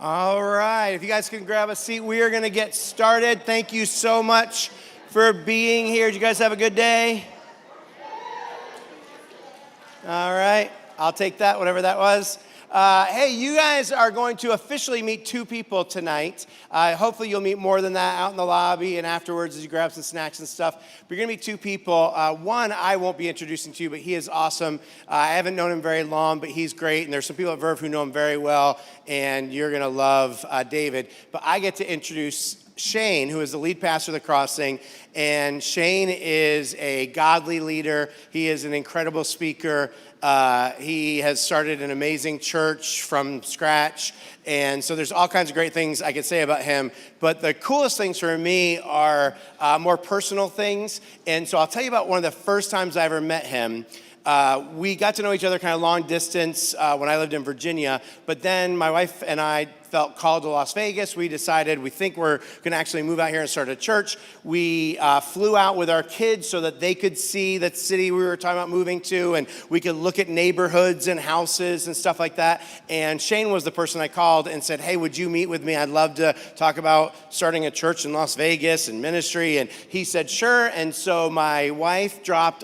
All right, if you guys can grab a seat, we are going to get started. Thank you so much for being here. Did you guys have a good day? All right, I'll take that, whatever that was. Hey, you guys are going to officially meet two people tonight. Hopefully you'll meet more than that out in the lobby and afterwards as you grab some snacks and stuff. But you're going to meet two people. One I won't be introducing to you, but he is awesome. I haven't known him very long, but he's great. And there's some people at Verve who know him very well, and you're going to love David. But I get to introduce Shane, who is the lead pastor of the Crossing, and Shane is a godly leader. He is an incredible speaker. He has started an amazing church from scratch, and so there's all kinds of great things I could say about him, but the coolest things for me are more personal things, and so I'll tell you about one of the first times I ever met him. We got to know each other kind of long distance when I lived in Virginia, but then my wife and I felt called to Las Vegas. We decided we think we're going to actually move out here and start a church. We flew out with our kids so that they could see the city we were talking about moving to, and we could look at neighborhoods and houses and stuff like that. And Shane was the person I called and said, hey, would you meet with me? I'd love to talk about starting a church in Las Vegas and ministry. And he said, sure. And so my wife dropped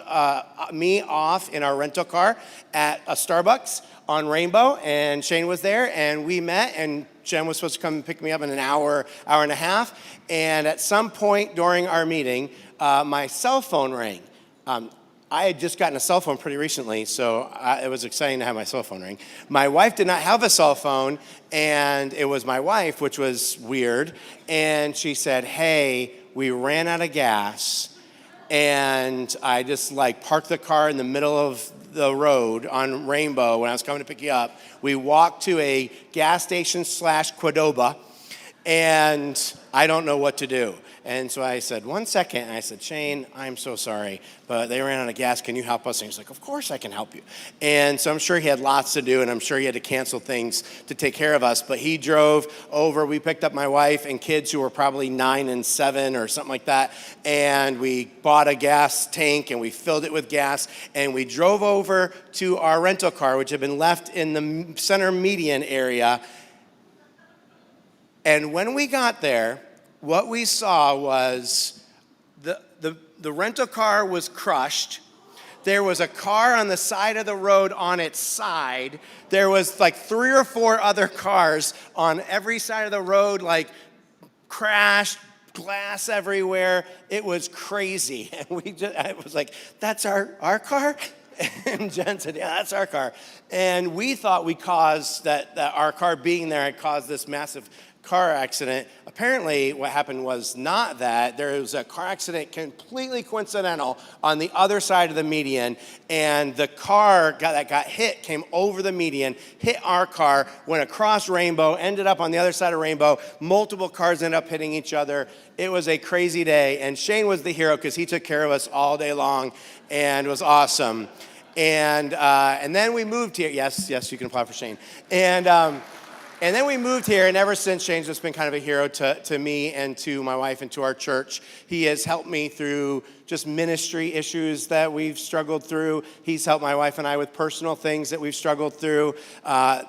me off in our rental car at a Starbucks on Rainbow, and Shane was there, and we met, and Jen was supposed to come and pick me up in an hour and a half, and at some point during our meeting, my cell phone rang. I had just gotten a cell phone pretty recently, so it was exciting to have my cell phone ring. My wife did not have a cell phone, and it was my wife, which was weird, and she said, hey, we ran out of gas, and I just parked the car in the middle of the road on Rainbow when I was coming to pick you up. We walked to a gas station / Qdoba, and I don't know what to do. And so I said, 1 second, and I said, Shane, I'm so sorry, but they ran out of gas. Can you help us? And he's like, of course I can help you. And so I'm sure he had lots to do, and I'm sure he had to cancel things to take care of us. But he drove over. We picked up my wife and kids who were probably 9 and 7 or something like that, and we bought a gas tank, and we filled it with gas, and we drove over to our rental car, which had been left in the center median area. And when we got there, what we saw was the rental car was crushed. There was a car on the side of the road on its side. There was 3 or 4 other cars on every side of the road, crashed, glass everywhere. It was crazy. And I was like, that's our car? And Jen said, yeah, that's our car. And we thought we caused that our car being there had caused this massive car accident. Apparently, what happened was not that. There was a car accident completely coincidental on the other side of the median, and the car that got hit came over the median, hit our car, went across Rainbow, ended up on the other side of Rainbow. Multiple cars ended up hitting each other. It was a crazy day, and Shane was the hero because he took care of us all day long, and it was awesome. And then we moved here. Yes, you can apply for Shane. And then we moved here, and ever since, Shane's just been kind of a hero to me and to my wife and to our church. He has helped me through just ministry issues that we've struggled through. He's helped my wife and I with personal things that we've struggled through.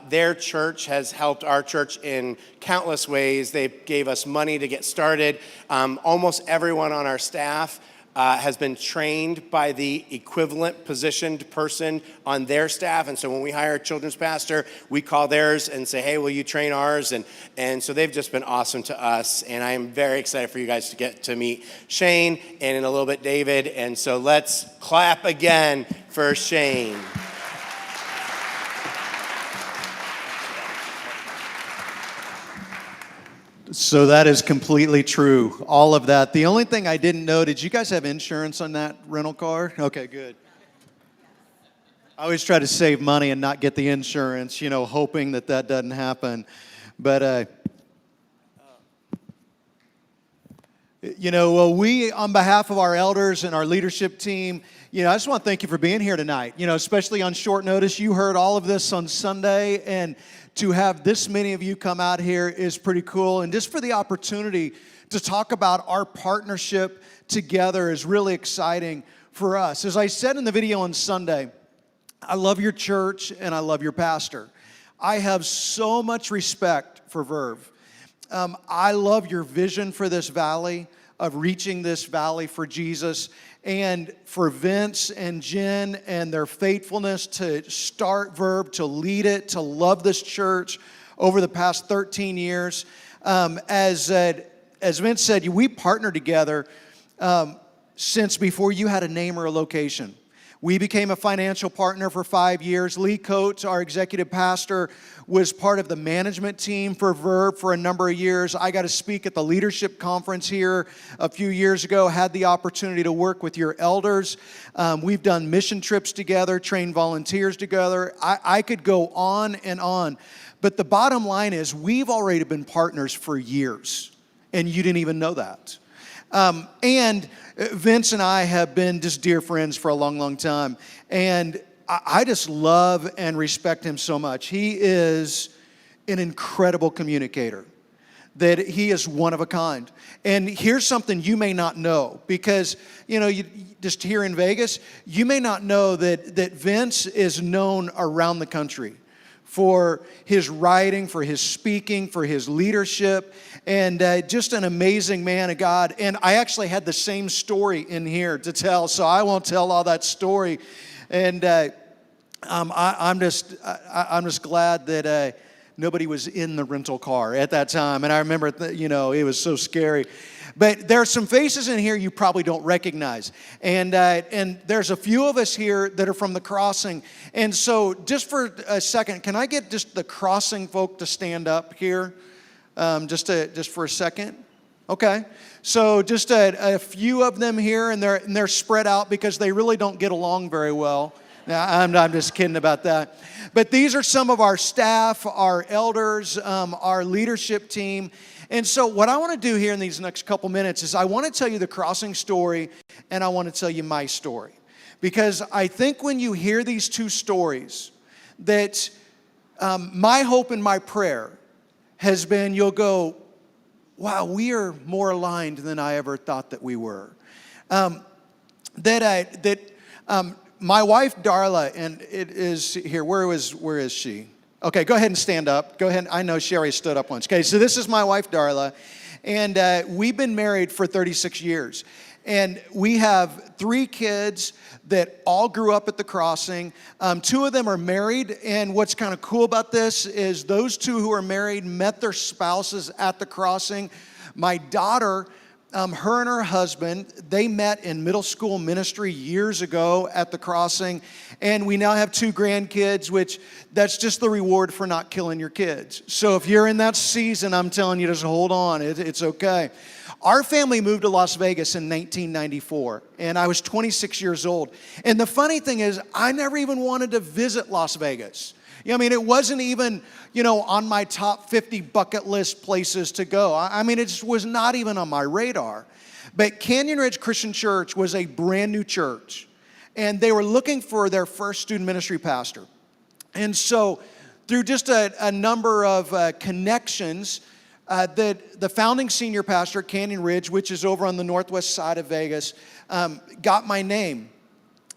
Their church has helped our church in countless ways. They gave us money to get started. Almost everyone on our staff has been trained by the equivalent positioned person on their staff. And so when we hire a children's pastor, we call theirs and say, hey, will you train ours? And so they've just been awesome to us. And I am very excited for you guys to get to meet Shane and in a little bit David. And so let's clap again for Shane. So that is completely true, all of that. The only thing I didn't know, did you guys have insurance on that rental car? Okay, good. I always try to save money and not get the insurance, hoping that doesn't happen. But, we, on behalf of our elders and our leadership team, I just want to thank you for being here tonight, especially on short notice. You heard all of this on Sunday, and to have this many of you come out here is pretty cool. And just for the opportunity to talk about our partnership together is really exciting for us. As I said in the video on Sunday, I love your church and I love your pastor. I have so much respect for Verve. I love your vision for this valley, of reaching this valley for Jesus, and for Vince and Jen and their faithfulness to start Verve, to lead it, to love this church over the past 13 years. As Vince said, we partnered together since before you had a name or a location. We became a financial partner for 5 years. Lee Coates, our executive pastor, was part of the management team for Verve for a number of years. I got to speak at the leadership conference here a few years ago, had the opportunity to work with your elders. We've done mission trips together, trained volunteers together. I could go on and on. But the bottom line is we've already been partners for years, and you didn't even know that. And Vince and I have been just dear friends for a long, long time. And I just love and respect him so much. He is an incredible communicator, that he is one of a kind. And here's something you may not know, because, you just here in Vegas, you may not know that Vince is known around the country for his writing, for his speaking, for his leadership, and just an amazing man of God. And I actually had the same story in here to tell, so I won't tell all that story. And I'm just glad that nobody was in the rental car at that time. And I remember, it was so scary. But there are some faces in here you probably don't recognize. And there's a few of us here that are from the Crossing. And so just for a second, can I get just the Crossing folk to stand up here? Just for a second? Okay. So just a few of them here, and they're spread out because they really don't get along very well. Now, I'm just kidding about that. But these are some of our staff, our elders, our leadership team. And so what I want to do here in these next couple minutes is I want to tell you the Crossing story, and I want to tell you my story. Because I think when you hear these two stories, that my hope and my prayer has been you'll go, wow, we are more aligned than I ever thought that we were. My wife, Darla, and it is here. Where is she? Okay, go ahead and stand up. Go ahead. I know Sherry stood up once. Okay, so this is my wife, Darla, and we've been married for 36 years. And we have 3 kids that all grew up at the Crossing. 2 of them are married, and what's kind of cool about this is those 2 who are married met their spouses at the Crossing. My daughter, her and her husband, they met in middle school ministry years ago at the Crossing, and we now have 2 grandkids, which that's just the reward for not killing your kids. So if you're in that season, I'm telling you, just hold on, it's okay. Our family moved to Las Vegas in 1994, and I was 26 years old. And the funny thing is, I never even wanted to visit Las Vegas. It wasn't even, on my top 50 bucket list places to go. It just was not even on my radar. But Canyon Ridge Christian Church was a brand new church, and they were looking for their first student ministry pastor. And so through just a number of connections, that the founding senior pastor at Canyon Ridge, which is over on the northwest side of Vegas, got my name.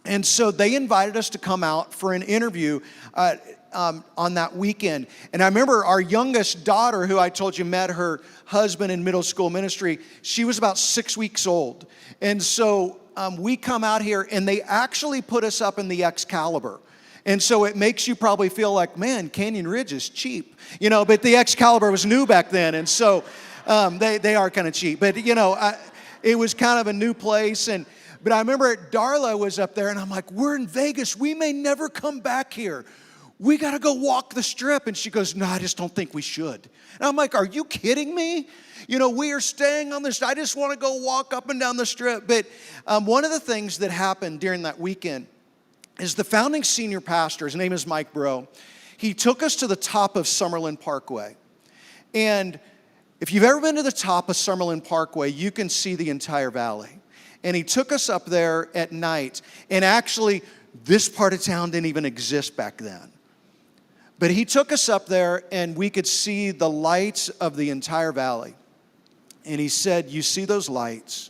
And so they invited us to come out for an interview on that weekend. And I remember our youngest daughter, who I told you met her husband in middle school ministry, she was about 6 weeks old. And so we come out here, and they actually put us up in the Excalibur. And so it makes you probably feel like, man, Canyon Ridge is cheap. But the Excalibur was new back then. And so they are kind of cheap. But, it was kind of a new place. But I remember Darla was up there, and I'm like, we're in Vegas. We may never come back here. We got to go walk the Strip. And she goes, no, I just don't think we should. And I'm like, are you kidding me? We are staying on this. I just want to go walk up and down the Strip. But one of the things that happened during that weekend is the founding senior pastor, his name is Mike Bro, he took us to the top of Summerlin Parkway. And if you've ever been to the top of Summerlin Parkway, you can see the entire valley. And he took us up there at night. And actually, this part of town didn't even exist back then. But he took us up there, and we could see the lights of the entire valley. And he said, you see those lights?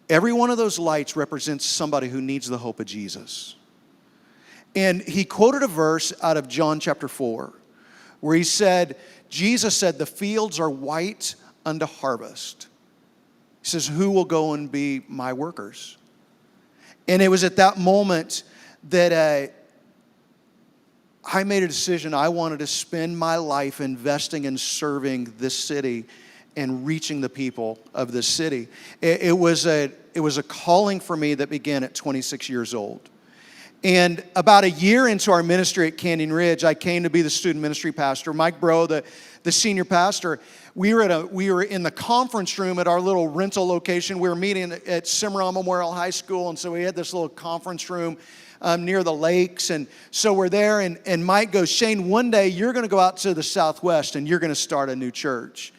Every one of those lights represents somebody who needs the hope of Jesus. And he quoted a verse out of John chapter 4, where he said, Jesus said, the fields are white unto harvest. He says, who will go and be my workers? And it was at that moment that I made a decision. I wanted to spend my life investing and serving this city and reaching the people of this city. It was a calling for me that began at 26 years old. And about a year into our ministry at Canyon Ridge, I came to be the student ministry pastor. Mike Bro, the senior pastor, we were in the conference room at our little rental location. We were meeting at Cimarron Memorial High School, and so we had this little conference room near the lakes. And so we're there, and Mike goes, Shane, one day you're going to go out to the Southwest and you're going to start a new church.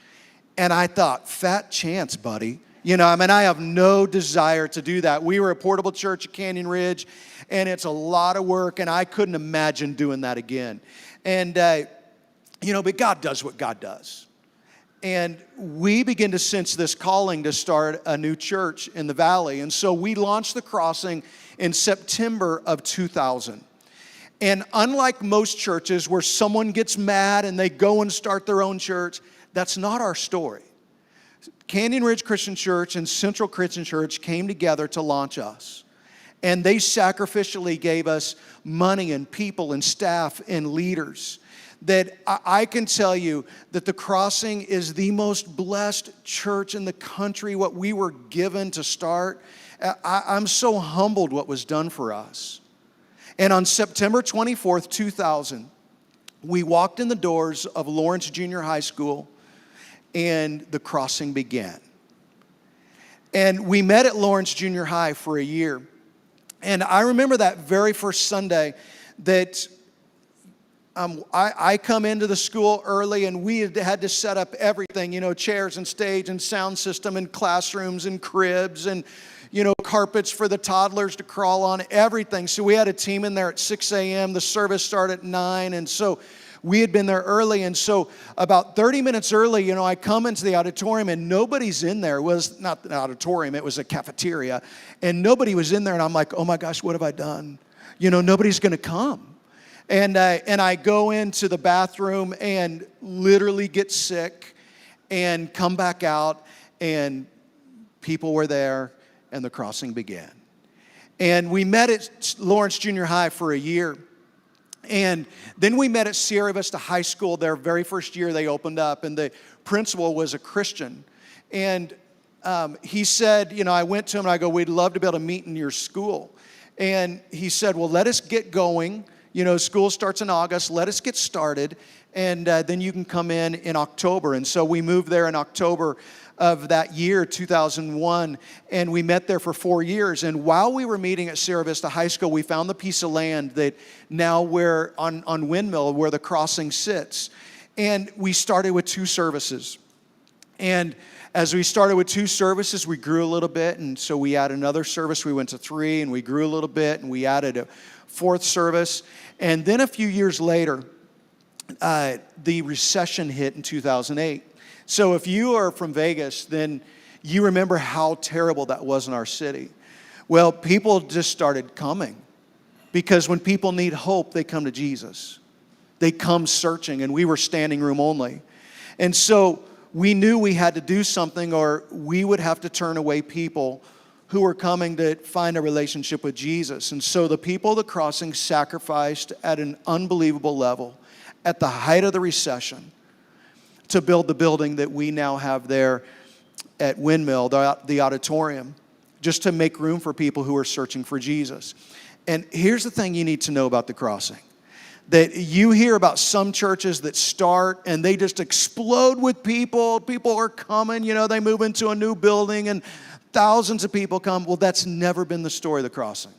And I thought, fat chance, buddy. I have no desire to do that. We were a portable church at Canyon Ridge, and it's a lot of work, and I couldn't imagine doing that again. And, but God does what God does. And we begin to sense this calling to start a new church in the valley. And so we launched The Crossing in September of 2000. And unlike most churches where someone gets mad and they go and start their own church, that's not our story. Canyon Ridge Christian Church and Central Christian Church came together to launch us. And they sacrificially gave us money and people and staff and leaders. That I can tell you that The Crossing is the most blessed church in the country, what we were given to start. I'm so humbled what was done for us. And on September 24th, 2000, we walked in the doors of Lawrence Junior High School, and The Crossing began. And we met at Lawrence Junior High for a year. And I remember that very first Sunday that I come into the school early, and we had to set up everything, chairs and stage and sound system and classrooms and cribs and, carpets for the toddlers to crawl on, everything. So we had a team in there at 6 a.m. The service started at 9, and so we had been there early. And so about 30 minutes early, I come into the auditorium, and nobody's in there. It was not an auditorium, it was a cafeteria. And nobody was in there, and I'm like, oh my gosh, what have I done? Nobody's going to come. And I go into the bathroom and literally get sick and come back out, and people were there, and The Crossing began. And we met at Lawrence Junior High for a year. And then we met at Sierra Vista High School. Their very first year they opened up, and the principal was a Christian. And he said, I went to him and I go, we'd love to be able to meet in your school. And he said, well, let us get going. School starts in August. Let us get started, and then you can come in October. And so we moved there in October of that year, 2001, and we met there for 4 years. And while we were meeting at Sierra Vista High School, we found the piece of land that now we're on Windmill, where The Crossing sits. And we started with 2 services. And as we started with 2 services, we grew a little bit, and so we added another service. We went to 3, and we grew a little bit, and we added a 4th service. And then a few years later, the recession hit in 2008. So if you are from Vegas, then you remember how terrible that was in our city. Well, people just started coming, because when people need hope, they come to Jesus. They come searching, and we were standing room only. And so we knew we had to do something, or we would have to turn away people who were coming to find a relationship with Jesus. And so the people of The Crossing sacrificed at an unbelievable level at the height of the recession to build the building that we now have there at Windmill, the auditorium, just to make room for people who are searching for Jesus. And here's the thing you need to know about The Crossing. That you hear about some churches that start and they just explode with people. People are coming, they move into a new building and thousands of people come. Well, that's never been the story of The Crossing.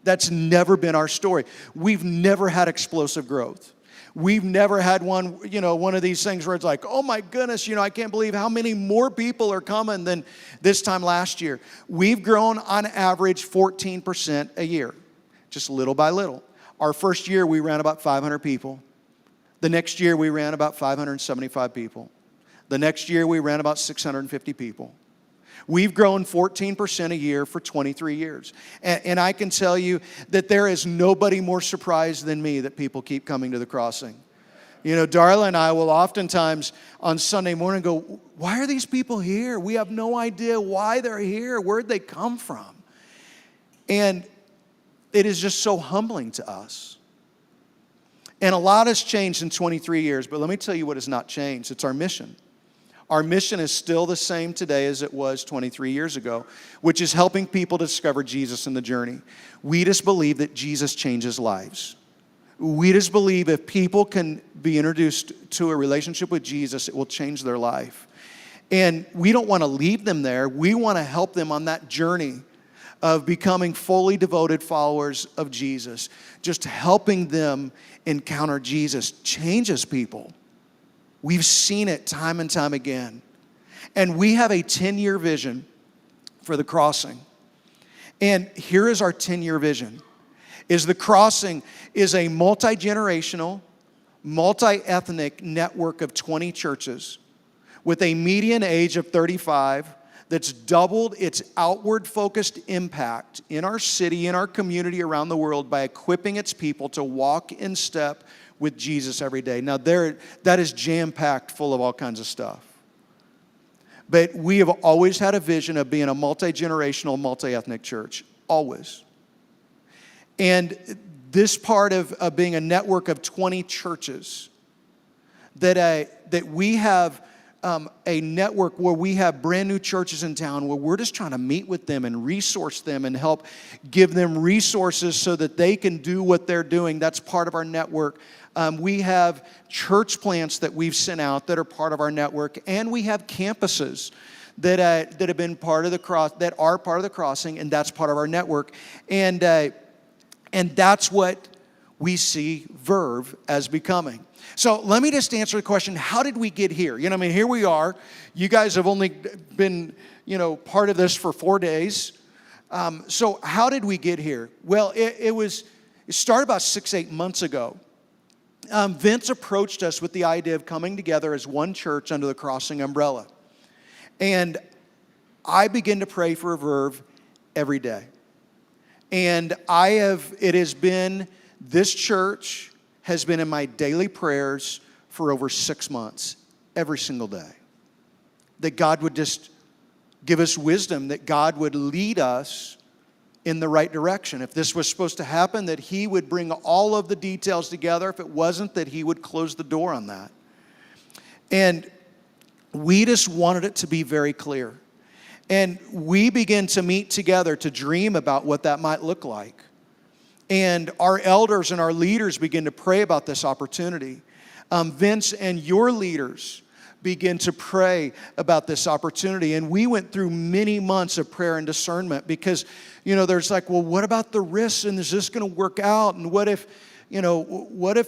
That's never been our story. We've never had explosive growth. We've never had one of these things where it's like, oh my goodness, I can't believe how many more people are coming than this time last year. We've grown on average 14% a year, just little by little. Our first year, we ran about 500 people. The next year, we ran about 575 people. The next year, we ran about 650 people. We've grown 14% a year for 23 years. And I can tell you that there is nobody more surprised than me that people keep coming to The Crossing. You know, Darla and I will oftentimes on Sunday morning go, why are these people here? We have no idea why they're here. Where'd they come from? And it is just so humbling to us. And a lot has changed in 23 years, but let me tell you what has not changed. It's our mission. Our mission is still the same today as it was 23 years ago, which is helping people discover Jesus in the journey. We just believe that Jesus changes lives. We just believe if people can be introduced to a relationship with Jesus, it will change their life. And we don't want to leave them there. We want to help them on that journey of becoming fully devoted followers of Jesus. Just helping them encounter Jesus changes people. We've seen it time and time again. And we have a 10-year vision for the Crossing. And here is our 10-year vision. The Crossing is a multi-generational, multi-ethnic network of 20 churches with a median age of 35 that's doubled its outward-focused impact in our city, in our community, around the world by equipping its people to walk in step with Jesus every day. Now, that is jam-packed full of all kinds of stuff. But we have always had a vision of being a multi-generational, multi-ethnic church, always. And this part of being a network of 20 churches, that we have a network where we have brand new churches in town where we're just trying to meet with them and resource them and help give them resources so that they can do what they're doing. That's part of our network. We have church plants that we've sent out that are part of our network, and we have campuses that have been part of that are part of the Crossing, and that's part of our network. And that's what we see Verve as becoming. So let me just answer the question, how did we get here? You know, I mean, here we are. You guys have only been, part of this for 4 days. So how did we get here? Well, it started about 6-8 months ago. Vince approached us with the idea of coming together as one church under the Crossing umbrella. And I begin to pray for Verve every day. And this church has been in my daily prayers for over 6 months, every single day. That God would just give us wisdom, that God would lead us in the right direction. If this was supposed to happen, that He would bring all of the details together. If it wasn't, that He would close the door on that. And we just wanted it to be very clear. And we began to meet together to dream about what that might look like. And our elders and our leaders begin to pray about this opportunity. Vince and your leaders begin to pray about this opportunity. And we went through many months of prayer and discernment because, there's like, well, what about the risks? And is this going to work out? And what if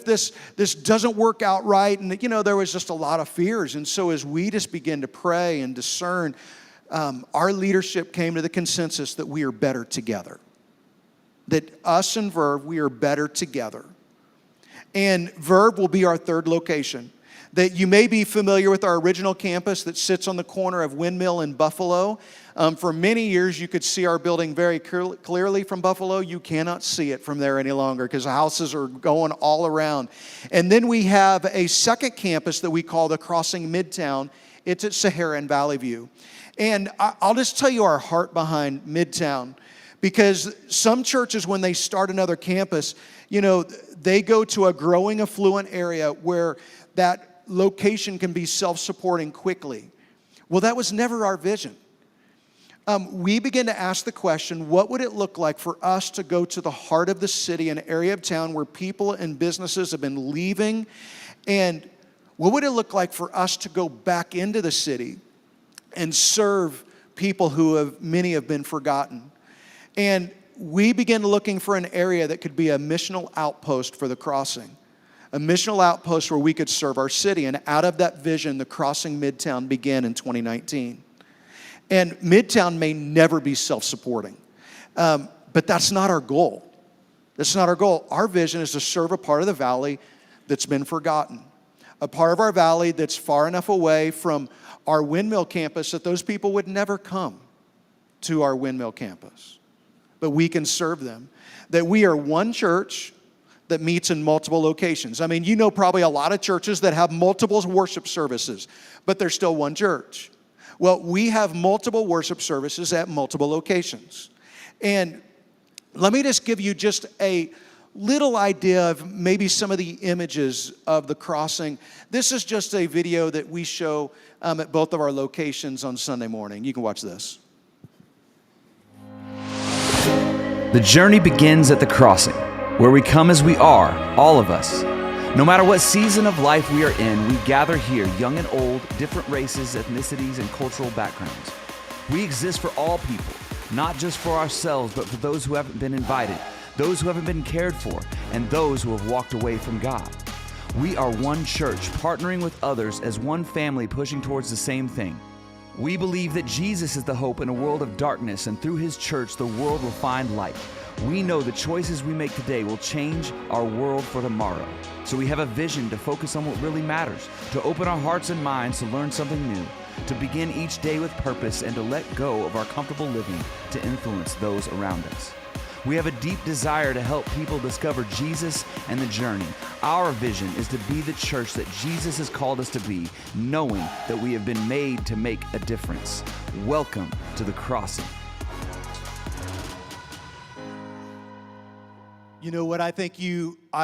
this doesn't work out right? And, there was just a lot of fears. And so as we just begin to pray and discern, our leadership came to the consensus that we are better together. That us and Verve, we are better together. And Verve will be our third location. That you may be familiar with our original campus that sits on the corner of Windmill and Buffalo. For many years, you could see our building very clearly from Buffalo. You cannot see it from there any longer because the houses are going all around. And then we have a second campus that we call the Crossing Midtown. It's at Sahara and Valley View. And I'll just tell you our heart behind Midtown. Because some churches, when they start another campus, they go to a growing affluent area where that location can be self-supporting quickly. Well, that was never our vision. We began to ask the question, what would it look like for us to go to the heart of the city, an area of town where people and businesses have been leaving? And what would it look like for us to go back into the city and serve people who many have been forgotten? And we began looking for an area that could be a missional outpost for the Crossing. A missional outpost where we could serve our city. And out of that vision, the Crossing Midtown began in 2019. And Midtown may never be self-supporting. But that's not our goal. That's not our goal. Our vision is to serve a part of the valley that's been forgotten. A part of our valley that's far enough away from our Windmill campus that those people would never come to our Windmill campus. But we can serve them. That we are one church that meets in multiple locations. I mean, you know probably a lot of churches that have multiple worship services, but they're still one church. Well, we have multiple worship services at multiple locations. And let me just give you just a little idea of maybe some of the images of the crossing. This is just a video that we show at both of our locations on Sunday morning. You can watch this. The journey begins at the crossing, where we come as we are, all of us. No matter what season of life we are in, we gather here, young and old, different races, ethnicities, and cultural backgrounds. We exist for all people, not just for ourselves, but for those who haven't been invited, those who haven't been cared for, and those who have walked away from God. We are one church, partnering with others as one family pushing towards the same thing. We believe that Jesus is the hope in a world of darkness, and through his church, the world will find light. We know the choices we make today will change our world for tomorrow. So we have a vision to focus on what really matters, to open our hearts and minds to learn something new, to begin each day with purpose, and to let go of our comfortable living to influence those around us. We have a deep desire to help people discover Jesus and the journey. Our vision is to be the church that Jesus has called us to be, knowing that we have been made to make a difference. Welcome to the crossing. You know what I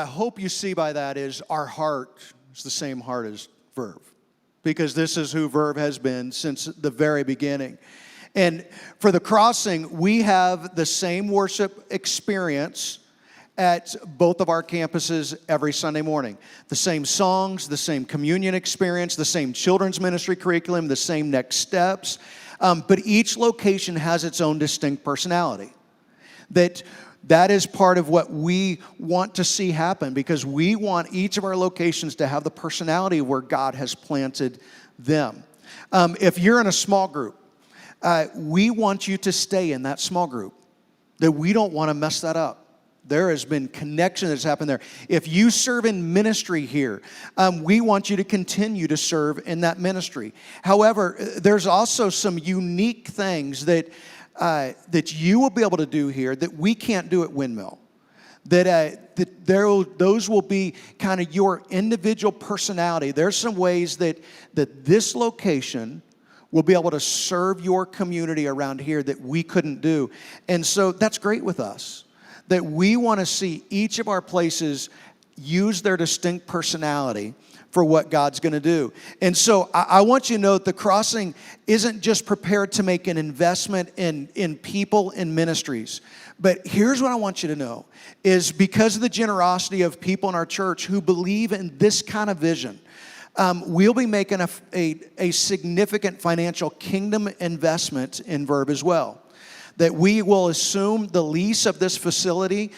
hope you see by that is our heart is the same heart as Verve, because this is who Verve has been since the very beginning. And for the crossing, we have the same worship experience at both of our campuses every Sunday morning. The same songs, the same communion experience, the same children's ministry curriculum, the same next steps. But each location has its own distinct personality. That is part of what we want to see happen, because we want each of our locations to have the personality where God has planted them. If you're in a small group, we want you to stay in that small group, that we don't want to mess that up. There has been connection that's happened there. If you serve in ministry here, we want you to continue to serve in that ministry. However, there's also some unique things that you will be able to do here that we can't do at Windmill. Those will be kind of your individual personality. There's some ways that this location will be able to serve your community around here that we couldn't do. And so that's great with us, that we want to see each of our places use their distinct personality for what God's going to do. And so I want you to know that the crossing isn't just prepared to make an investment in people and ministries. But here's what I want you to know, is because of the generosity of people in our church who believe in this kind of vision, we'll be making a significant financial kingdom investment in Verve as well. That we will assume the lease of this facility.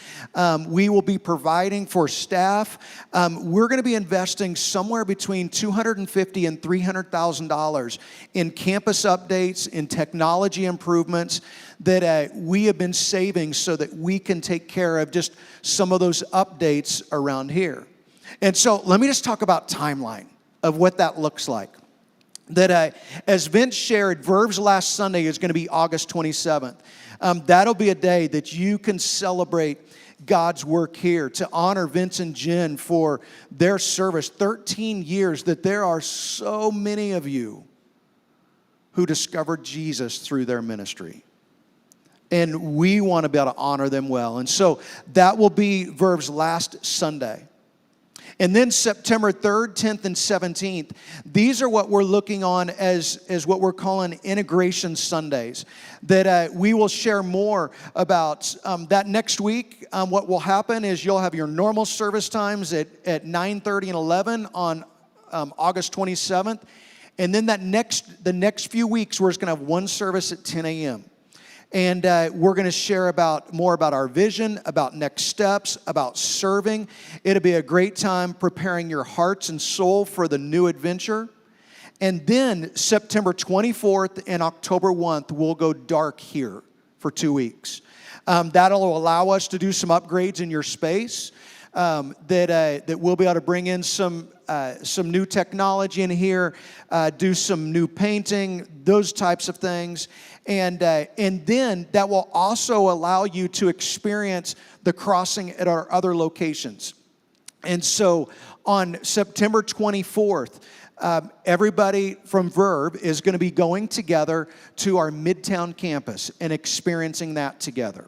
We will be providing for staff. We're going to be investing somewhere between $250,000 and $300,000 in campus updates, in technology improvements that we have been saving so that we can take care of just some of those updates around here. And so let me just talk about timeline of what that looks like. That as Vince shared, Verve's last Sunday is going to be August 27th. That'll be a day that you can celebrate God's work here, to honor Vince and Jen for their service, 13 years, that there are so many of you who discovered Jesus through their ministry. And we want to be able to honor them well. And so that will be Verve's last Sunday. And then September 3rd, 10th, and 17th, these are what we're looking on as what we're calling Integration Sundays. That we will share more about that next week. What will happen is you'll have your normal service times at 9:30 and 11 on August 27th. And then the next few weeks, we're just going to have one service at 10 a.m. And we're going to share more about our vision, about next steps, about serving. It'll be a great time preparing your hearts and soul for the new adventure. And then September 24th and October 1st, we'll go dark here for 2 weeks. That'll allow us to do some upgrades in your space. That we'll be able to bring in some new technology in here, do some new painting, those types of things. And then that will also allow you to experience the crossing at our other locations. And so on September 24th, everybody from Verb is going to be going together to our Midtown campus and experiencing that together.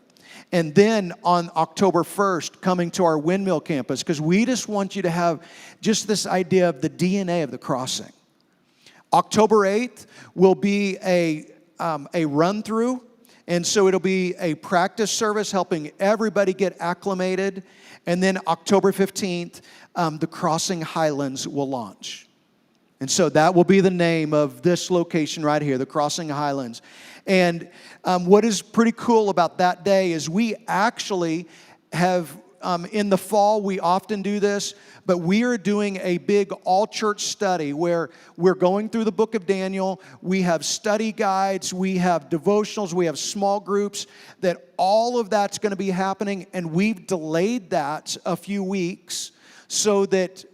And then on October 1st, coming to our Windmill campus, because we just want you to have just this idea of the DNA of the Crossing. October 8th will be a run-through, and so it'll be a practice service helping everybody get acclimated. And then October 15th, the Crossing Highlands will launch. And so that will be the name of this location right here, the Crossing Highlands. And what is pretty cool about that day is we actually have, in the fall, we often do this, but we are doing a big all-church study where we're going through the book of Daniel. We have study guides, we have devotionals, we have small groups, that all of that's going to be happening. And we've delayed that a few weeks so that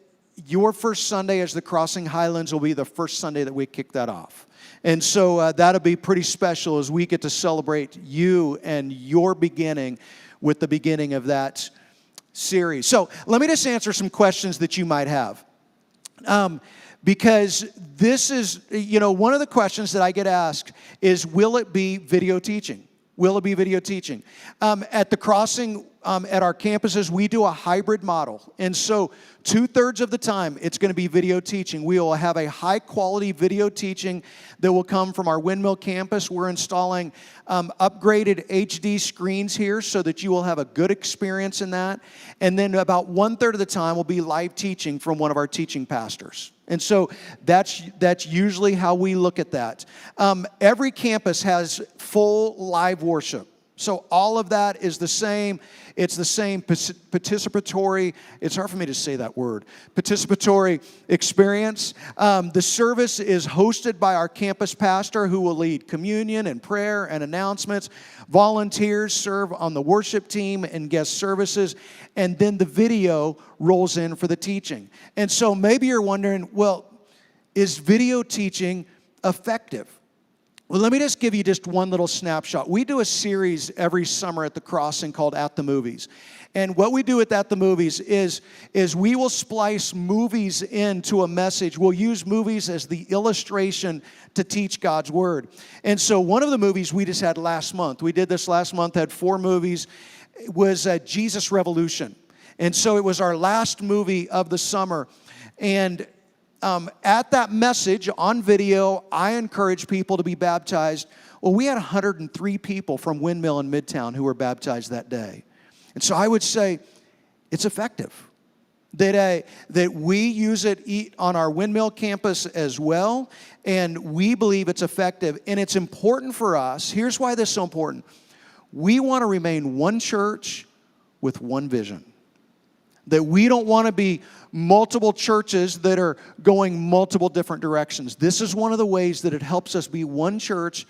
your first Sunday as the Crossing Highlands will be the first Sunday that we kick that off. And so that'll be pretty special as we get to celebrate you and your beginning with the beginning of that series. So let me just answer some questions that you might have. Because this is, one of the questions that I get asked is, will it be video teaching? Will it be video teaching? At the Crossing, at our campuses, we do a hybrid model. And so 2/3 of the time, it's going to be video teaching. We will have a high-quality video teaching that will come from our Windmill campus. We're installing upgraded HD screens here so that you will have a good experience in that. And then about 1/3 of the time will be live teaching from one of our teaching pastors. And so that's usually how we look at that. Every campus has full live worship. So all of that is the same. It's the same participatory, it's hard for me to say that word, participatory experience. The service is hosted by our campus pastor who will lead communion and prayer and announcements. Volunteers serve on the worship team and guest services. And then the video rolls in for the teaching. And so maybe you're wondering, well, is video teaching effective? Well, let me just give you just one little snapshot. We do a series every summer at the Crossing called At the Movies. And what we do at the Movies is we will splice movies into a message. We'll use movies as the illustration to teach God's Word. And so one of the movies we just had last month, we did this last month, had 4 movies, it was Jesus Revolution. And so it was our last movie of the summer. And at that message on video, I encourage people to be baptized. Well, we had 103 people from Windmill and Midtown who were baptized that day. And so I would say it's effective. That we use it on our Windmill campus as well, and we believe it's effective. And it's important for us. Here's why this is so important. We want to remain one church with one vision. That we don't want to be multiple churches that are going multiple different directions. This is one of the ways that it helps us be one church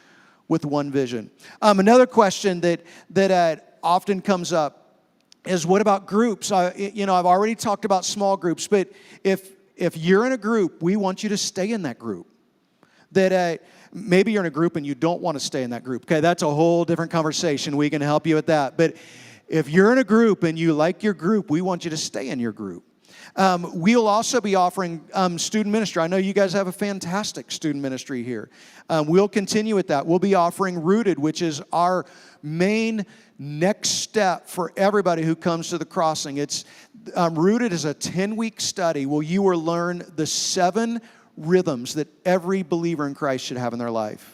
with one vision. Another question that often comes up is, what about groups? I've already talked about small groups, but if you're in a group, we want you to stay in that group. That maybe you're in a group and you don't want to stay in that group. Okay, that's a whole different conversation. We can help you with that. But if you're in a group and you like your group, we want you to stay in your group. We'll also be offering student ministry. I know you guys have a fantastic student ministry here. We'll continue with that. We'll be offering Rooted, which is our main next step for everybody who comes to the Crossing. It's Rooted is a 10-week study where you will learn the 7 rhythms that every believer in Christ should have in their life.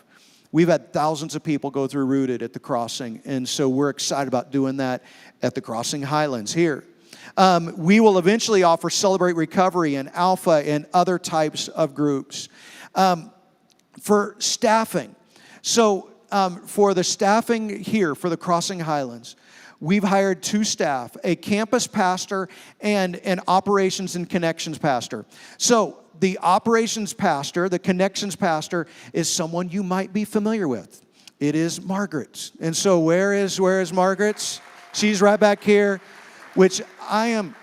We've had thousands of people go through Rooted at the Crossing, and so we're excited about doing that at the Crossing Highlands here. We will eventually offer Celebrate Recovery and Alpha and other types of groups. For staffing, so for the staffing here for the Crossing Highlands, we've hired 2 staff, a campus pastor and an operations and connections pastor. So the operations pastor, the connections pastor, is someone you might be familiar with. It is Margaret. And so where is Margaret? She's right back here, which I'm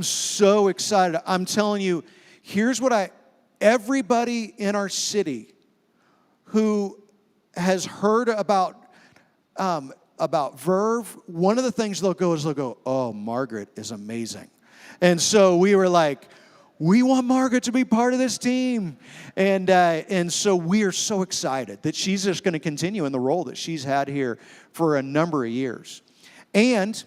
so excited. I'm telling you, here's what everybody in our city who has heard about Verve, one of the things they'll go, oh, Margaret is amazing. And so we were like, we want Margaret to be part of this team. And so we are so excited that she's just going to continue in the role that she's had here for a number of years. And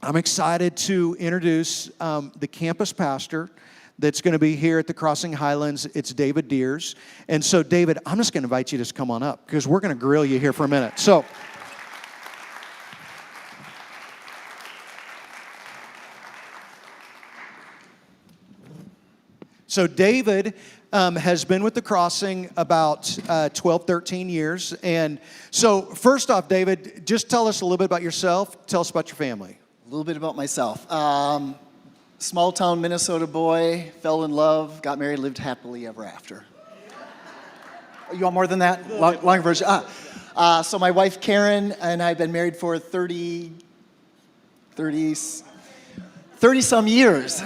I'm excited to introduce the campus pastor that's going to be here at the Crossing Highlands. It's David Deers. And so, David, I'm just going to invite you to come on up because we're going to grill you here for a minute. So David has been with the Crossing about 12, 13 years. And so first off, David, just tell us a little bit about yourself. Tell us about your family. A little bit about myself. Small town Minnesota boy, fell in love, got married, lived happily ever after. You want more than that? Long version. So my wife Karen and I have been married for 30 some years.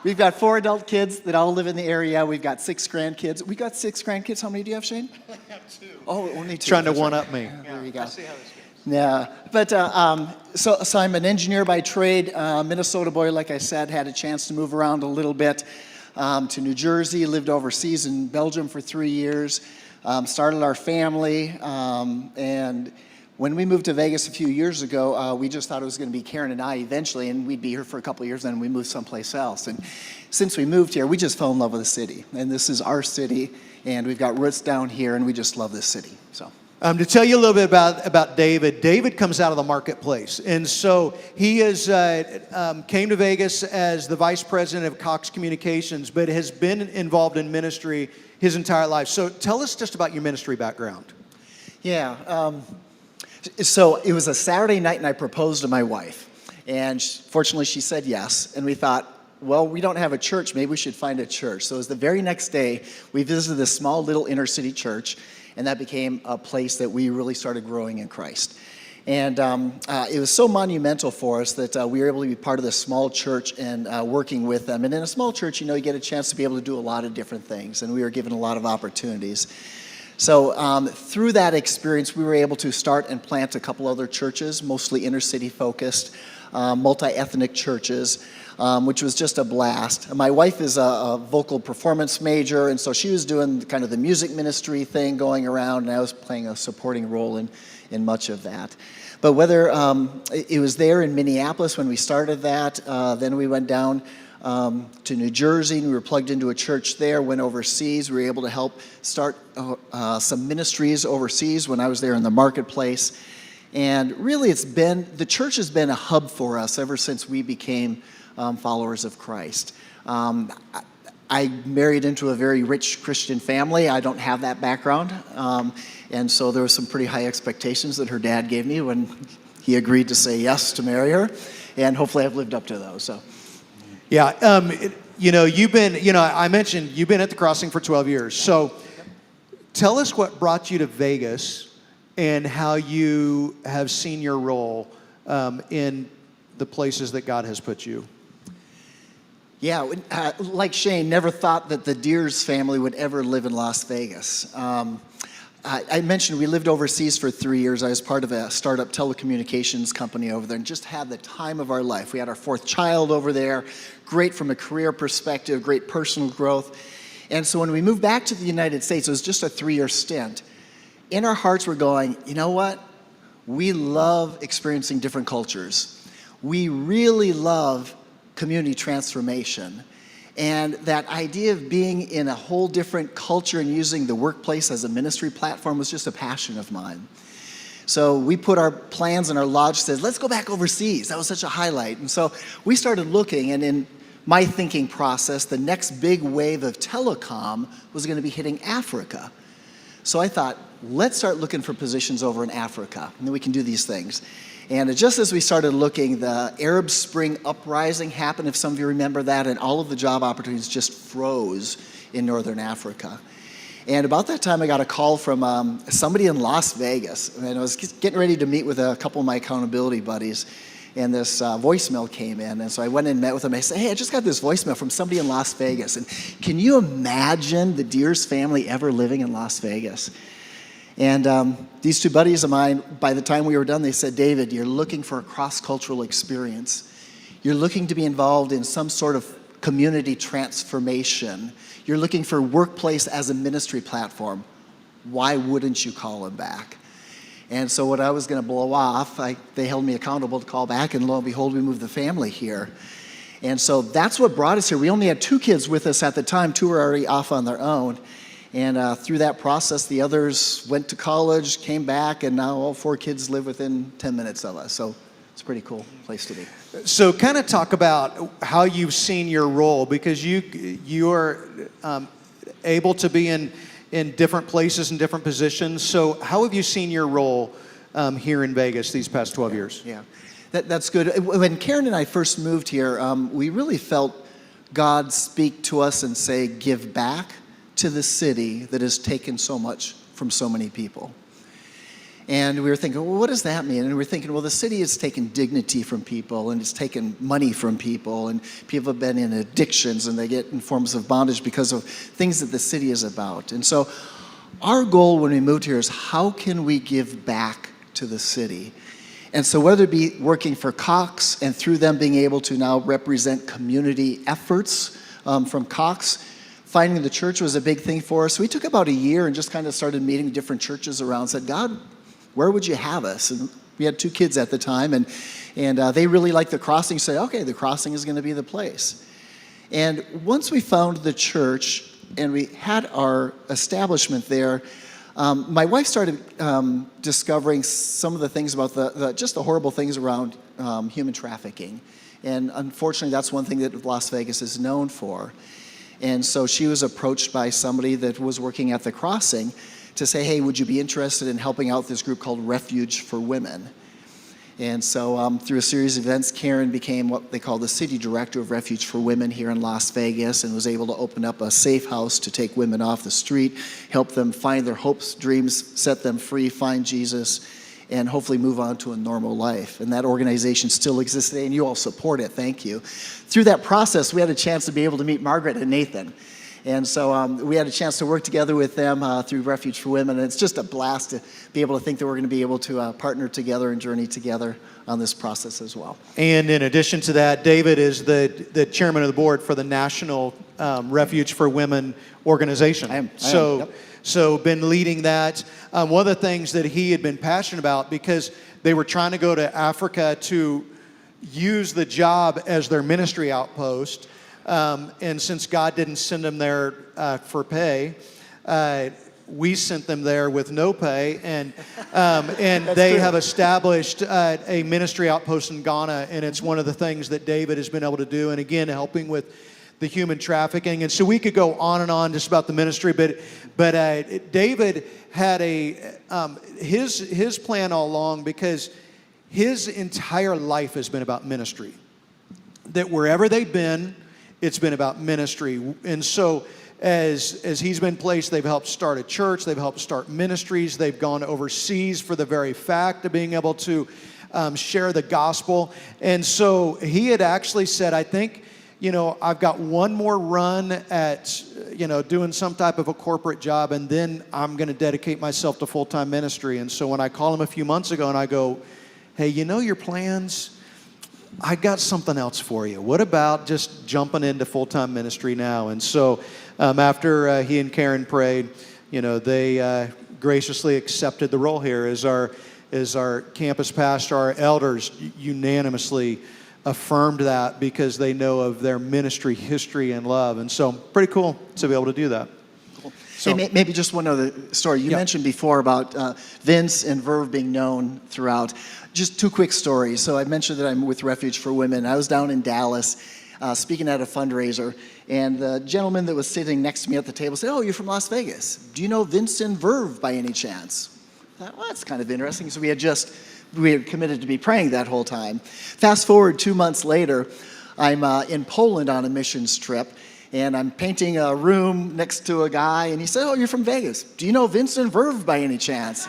We've got 4 adult kids that all live in the area. We've got 6 grandkids. We got 6 grandkids. How many do you have, Shane? I have 2. Oh, only 2. Trying to one-up me. There you go. See how this goes. Yeah, but so I'm an engineer by trade, Minnesota boy, like I said, had a chance to move around a little bit to New Jersey, lived overseas in Belgium for 3 years, started our family, and when we moved to Vegas a few years ago, we just thought it was going to be Karen and I eventually, and we'd be here for a couple of years, and then we moved someplace else. And since we moved here, we just fell in love with the city, and this is our city, and we've got roots down here, and we just love this city, so. To tell you a little bit about David, David comes out of the marketplace. And so he came to Vegas as the vice president of Cox Communications, but has been involved in ministry his entire life. So tell us just about your ministry background. Yeah, so it was a Saturday night and I proposed to my wife. And fortunately she said yes. And we thought, well, we don't have a church, maybe we should find a church. So it was the very next day, we visited this small little inner city church. And that became a place that we really started growing in Christ. And it was so monumental for us that we were able to be part of this small church and working with them. And in a small church, you get a chance to be able to do a lot of different things. And we were given a lot of opportunities. So through that experience, we were able to start and plant a couple other churches, mostly inner city focused, multi-ethnic churches. Which was just a blast. My wife is a vocal performance major, and so she was doing kind of the music ministry thing going around, and I was playing a supporting role in much of that. But whether it was there in Minneapolis when we started that, then we went down to New Jersey, and we were plugged into a church there, went overseas. We were able to help start some ministries overseas when I was there in the marketplace. And really the church has been a hub for us ever since we became followers of Christ. I married into a very rich Christian family. I don't have that background. And so there were some pretty high expectations that her dad gave me when he agreed to say yes to marry her. And hopefully I've lived up to those. So. Yeah, I mentioned you've been at the Crossing for 12 years. So tell us what brought you to Vegas and how you have seen your role in the places that God has put you. Yeah, like Shane, never thought that the Deers family would ever live in Las Vegas. I mentioned we lived overseas for 3 years. I was part of a startup telecommunications company over there and just had the time of our life. We had our 4th child over there, great from a career perspective, great personal growth. And so when we moved back to the United States, it was just a 3-year stint. In our hearts, we're going, you know what? We love experiencing different cultures. We really love community transformation. And that idea of being in a whole different culture and using the workplace as a ministry platform was just a passion of mine. So we put our plans and our lodge says, let's go back overseas. That was such a highlight. And so we started looking, and in my thinking process, the next big wave of telecom was going to be hitting Africa. So I thought, let's start looking for positions over in Africa, and then we can do these things. And just as we started looking, the Arab Spring uprising happened, if some of you remember that, and all of the job opportunities just froze in Northern Africa. And about that time, I got a call from somebody in Las Vegas, and I was getting ready to meet with a couple of my accountability buddies, and this voicemail came in, and so I went and met with them. I said, hey, I just got this voicemail from somebody in Las Vegas, and can you imagine the Deers family ever living in Las Vegas? And these 2 buddies of mine, by the time we were done, they said, David, you're looking for a cross-cultural experience. you're looking to be involved in some sort of community transformation, you're looking for workplace as a ministry platform, why wouldn't you call him back? And so what I was going to blow off, they held me accountable to call back, and lo and behold, we moved the family here. And so that's what brought us here. We only had 2 kids with us at the time. 2 were already off on their own. And through that process, the others went to college, came back, and now all 4 kids live within 10 minutes of us. So it's a pretty cool place to be. So kind of talk about how you've seen your role, because you are able to be in different places and different positions. So how have you seen your role here in Vegas these past 12 years? Yeah, that's good. When Karen and I first moved here, we really felt God speak to us and say, give back to the city that has taken so much from so many people. And we were thinking, well, what does that mean? And we were thinking, well, the city has taken dignity from people, and it's taken money from people, and people have been in addictions, and they get in forms of bondage because of things that the city is about. And so our goal when we moved here is, how can we give back to the city? And so whether it be working for Cox, and through them being able to now represent community efforts from Cox, finding the church was a big thing for us. We took about a year and just kind of started meeting different churches around, said, God, where would you have us? And we had 2 kids at the time, and they really liked the Crossing. Said, okay, the Crossing is going to be the place. And once we found the church and we had our establishment there, my wife started discovering some of the things about just the horrible things around human trafficking. And unfortunately, that's one thing that Las Vegas is known for. And so she was approached by somebody that was working at the Crossing to say, hey, would you be interested in helping out this group called Refuge for Women? And so through a series of events, Karen became what they call the city director of Refuge for Women here in Las Vegas, and was able to open up a safe house to take women off the street, help them find their hopes, dreams, set them free, find Jesus, and hopefully move on to a normal life. And that organization still exists today, and you all support it. Thank you. Through that process, we had a chance to be able to meet Margaret and Nathan. And so we had a chance to work together with them through Refuge for Women. And it's just a blast to be able to think that we're going to be able to partner together and journey together on this process as well. And in addition to that, David is the chairman of the board for the National Refuge for Women organization. I am. Yep. So been leading that. One of the things that he had been passionate about, because they were trying to go to Africa to use the job as their ministry outpost, and since God didn't send them there for pay, we sent them there with no pay, and they have established a ministry outpost in Ghana, and it's one of the things that David has been able to do, and again, helping with the human trafficking. And so we could go on and on just about the ministry, but David had his plan all along, because his entire life has been about ministry. That wherever they've been, it's been about ministry. And so as he's been placed, they've helped start a church, they've helped start ministries, they've gone overseas for the very fact of being able to share the gospel. And so he had actually said, I think, I've got one more run at, doing some type of a corporate job, and then I'm going to dedicate myself to full-time ministry. And so when I call him a few months ago and I go, hey, your plans, I got something else for you. What about just jumping into full-time ministry now? And so after he and Karen prayed, they graciously accepted the role here as our campus pastor. Our elders unanimously affirmed that, because they know of their ministry history and love. And so pretty cool to be able to do that. Cool. So, hey, maybe just one other story. You mentioned before about Vince and Verve being known throughout. Just 2 quick stories. So I mentioned that I'm with Refuge for Women. I was down in Dallas speaking at a fundraiser, and the gentleman that was sitting next to me at the table said, oh, you're from Las Vegas. Do you know Vince and Verve by any chance? I thought, well, that's kind of interesting. So we had committed to be praying that whole time. Fast forward 2 months later, I'm in Poland on a missions trip, and I'm painting a room next to a guy, and he said, oh, you're from Vegas. Do you know Vincent Verve by any chance?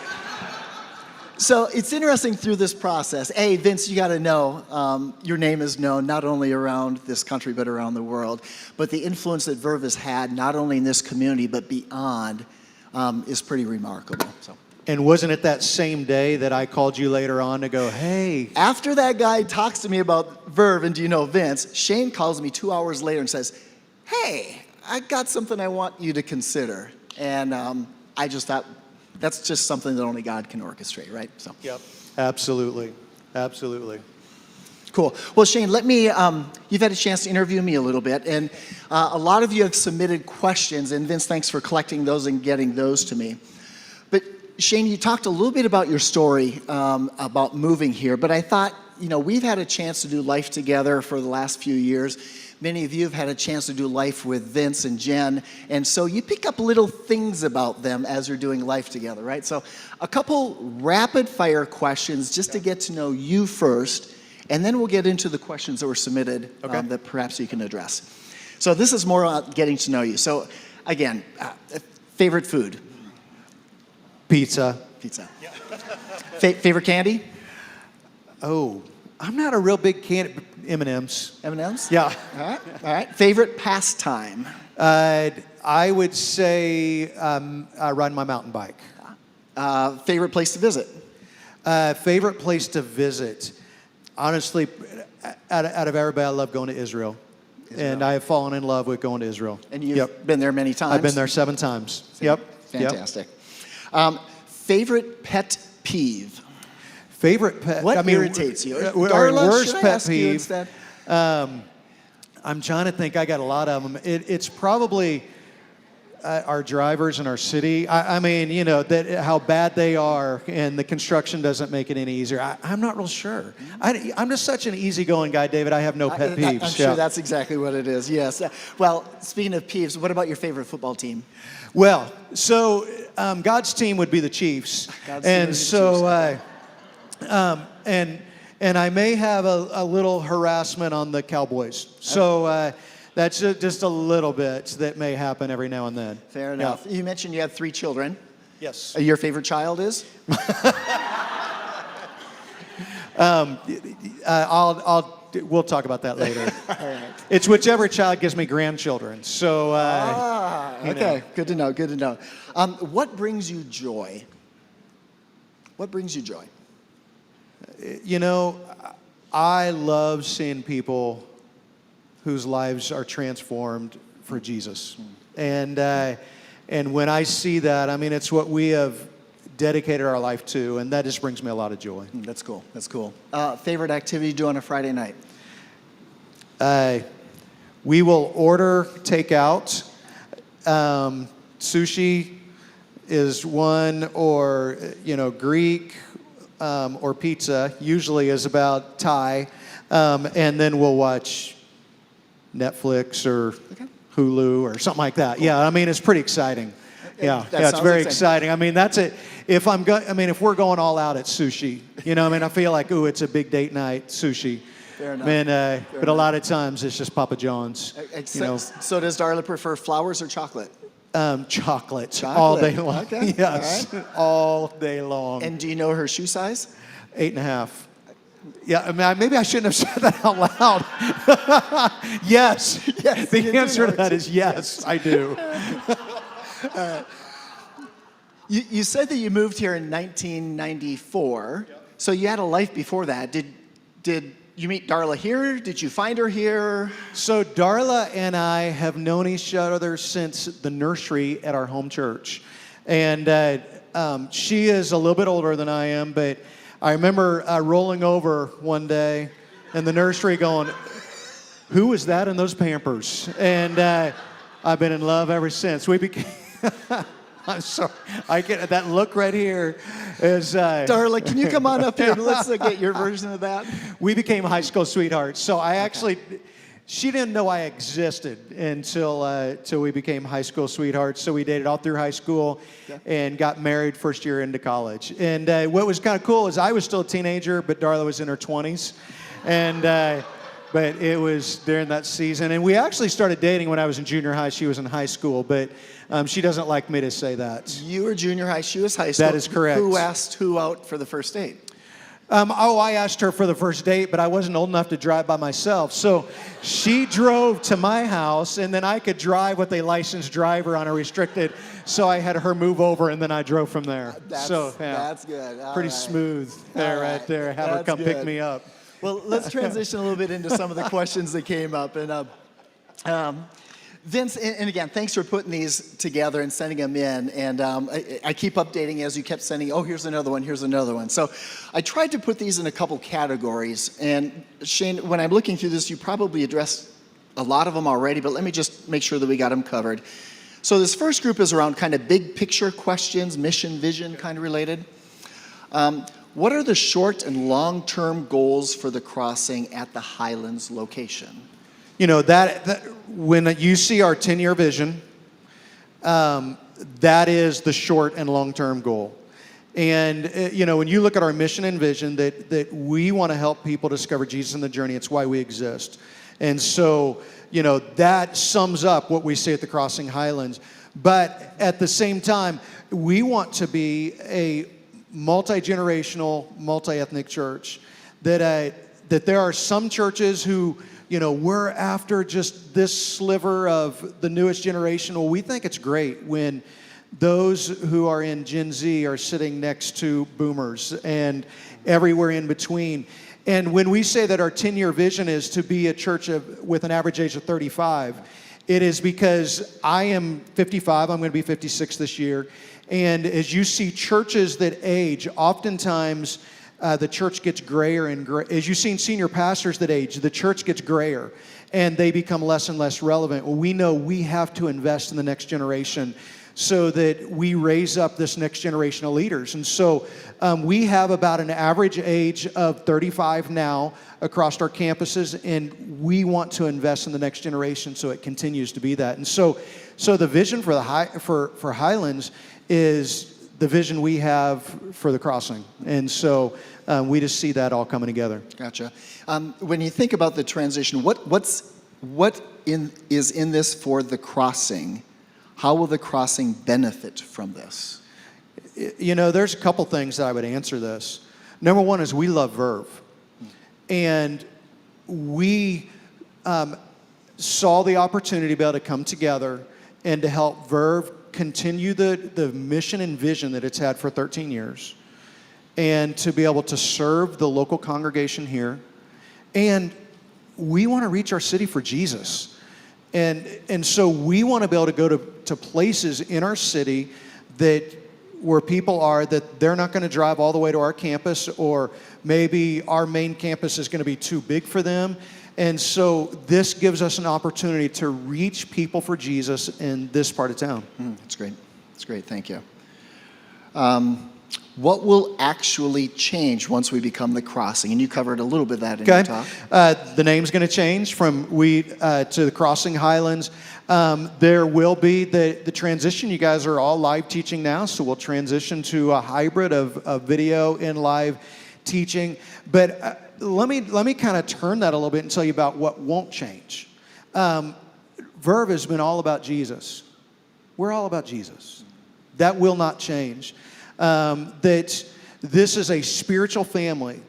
So it's interesting through this process. Hey, Vince, you got to know, your name is known not only around this country, but around the world. But the influence that Verve has had, not only in this community, but beyond, is pretty remarkable. So. And wasn't it that same day that I called you later on to go, hey? After that guy talks to me about Verve and do you know Vince, Shane calls me 2 hours later and says, hey, I got something I want you to consider. And I just thought, that's just something that only God can orchestrate, right? So. Yep. Absolutely. Absolutely. Cool. Well, Shane, you've had a chance to interview me a little bit, and a lot of you have submitted questions, and Vince, thanks for collecting those and getting those to me. But Shane, you talked a little bit about your story about moving here, but I thought, we've had a chance to do life together for the last few years. Many of you have had a chance to do life with Vince and Jen, and so you pick up little things about them as you're doing life together, right? So a couple rapid fire questions just to get to know you first, and then we'll get into the questions that were submitted that perhaps you can address. So this is more about getting to know you. So again, favorite food? Pizza. Pizza. Favorite candy? Oh, I'm not a real big candy. M&M's. M&M's? Yeah. All right. Favorite pastime? I would say riding my mountain bike. Favorite place to visit? Favorite place to visit? Honestly, out of everybody, I love going to Israel. And I have fallen in love with going to Israel. And you've been there many times? I've been there 7 times. Yep. Fantastic. Favorite pet peeve? Favorite pet. What irritates you? Darla, worst should I pet ask you peeve. instead? I'm trying to think. I got a lot of them. It's probably our drivers in our city. I mean, how bad they are, and the construction doesn't make it any easier. I'm not real sure. I'm just such an easygoing guy, David. I have no pet peeves. I'm sure that's exactly what it is. Yes. Well, speaking of peeves, what about your favorite football team? Well, so God's team would be the Chiefs, and so. And I may have a little harassment on the Cowboys. So that's just a little bit that may happen every now and then. Fair enough. You mentioned you have 3 children. Yes. Your favorite child is? We'll talk about that later. All right. It's whichever child gives me grandchildren. So. Okay. Good to know. Good to know. What brings you joy? What brings you joy? I love seeing people whose lives are transformed for Jesus. And when I see that, I mean, it's what we have dedicated our life to, and that just brings me a lot of joy. That's cool. That's cool. Favorite activity to do on a Friday night? We will order takeout. Sushi is one, or, Greek, or pizza, usually is about Thai, and then we'll watch Netflix or Hulu or something like that. Yeah, I mean, it's pretty exciting. Yeah, it's very exciting. I mean, that's it. If we're going all out at sushi, I feel like, it's a big date night, sushi. Fair enough. But a lot of times it's just Papa John's. So does Darla prefer flowers or chocolate? Chocolate all day long. Okay. Yes, all day long. And do you know her shoe size? 8.5. Yeah, I mean, maybe I shouldn't have said that out loud. Yes. Yes, the answer to that is yes, I do. You said that you moved here in 1994. Yep. So you had a life before that. Did you meet Darla here? Did you find her here? So Darla and I have known each other since the nursery at our home church. And she is a little bit older than I am, but I remember rolling over one day in the nursery going, who was that in those Pampers? And I've been in love ever since. We became... I'm sorry. I get that look right here is... Darla, can you come on up here and let's get your version of that? We became high school sweethearts. So I actually... She didn't know I existed until we became high school sweethearts. So we dated all through high school and got married first year into college. And what was kind of cool is I was still a teenager, but Darla was in her 20s. And... but it was during that season. And we actually started dating when I was in junior high. She was in high school, but she doesn't like me to say that. You were junior high, she was high school. That is correct. Who asked who out for the first date? I asked her for the first date, but I wasn't old enough to drive by myself. So she drove to my house, and then I could drive with a licensed driver on a restricted. So I had her move over, and then I drove from there. That's good. All Pretty right. smooth there, All right there. Have her That's come pick good. me up. Well, let's transition a little bit into some of the questions that came up. And Vince, and again, thanks for putting these together and sending them in. And I keep updating as you kept sending, oh, here's another one, here's another one. So I tried to put these in a couple categories. And Shane, when I'm looking through this, you probably addressed a lot of them already, but let me just make sure that we got them covered. So this first group is around kind of big picture questions, mission, vision, kind of related. What are the short and long-term goals for the crossing at the Highlands location? You know, that when you see our 10-year vision, that is the short and long-term goal. And, you know, when you look at our mission and vision, that we want to help people discover Jesus in the journey, it's why we exist. And so, you know, that sums up what we say at the Crossing Highlands. But at the same time, we want to be a multi-generational, multi-ethnic church. That there are some churches who, you know, we're after just this sliver of the newest generation. Well, we think it's great when those who are in Gen Z are sitting next to boomers and everywhere in between. And when we say that our 10-year vision is to be a church with an average age of 35, it is because I am 55, I'm going to be 56 this year. And as you see churches that age, oftentimes the church gets grayer and grayer. As you've seen senior pastors that age, the church gets grayer and they become less and less relevant. Well, we know we have to invest in the next generation so that we raise up this next generation of leaders. And so we have about an average age of 35 now across our campuses, and we want to invest in the next generation so it continues to be that. And so the vision for for Highlands is the vision we have for the Crossing. And so we just see that all coming together. Gotcha. When you think about the transition, what is in this for the Crossing? How will the Crossing benefit from this? You know, there's a couple things that I would answer this. Number one is we love Verve. And we saw the opportunity to be able to come together and to help Verve continue the mission and vision that it's had for 13 years. And to be able to serve the local congregation here. And we want to reach our city for Jesus. And so we want to be able to go to places in our city where people are, that they're not going to drive all the way to our campus, or maybe our main campus is going to be too big for them. And so this gives us an opportunity to reach people for Jesus in this part of town. That's great. That's great. Thank you. What will actually change once we become the Crossing? And you covered a little bit of that in your talk. The name's going to change from to the Crossing Highlands. There will be the transition. You guys are all live teaching now, so we'll transition to a hybrid of video and live teaching. But let me kind of turn that a little bit and tell you about what won't change. Verve has been all about Jesus. We're all about Jesus. That will not change. That this is a spiritual family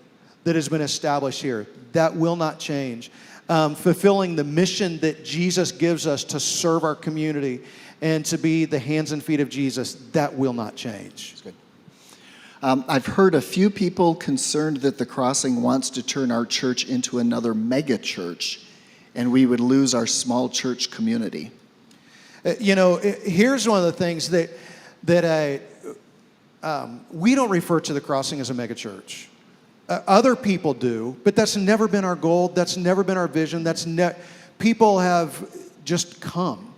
that has been established here. That will not change. Fulfilling the mission that Jesus gives us to serve our community and to be the hands and feet of Jesus, that will not change. That's good. I've heard a few people concerned that the Crossing wants to turn our church into another mega church, and we would lose our small church community. You know, here's one of the things that we don't refer to the Crossing as a megachurch. Other people do, but that's never been our goal. That's never been our vision. People have just come.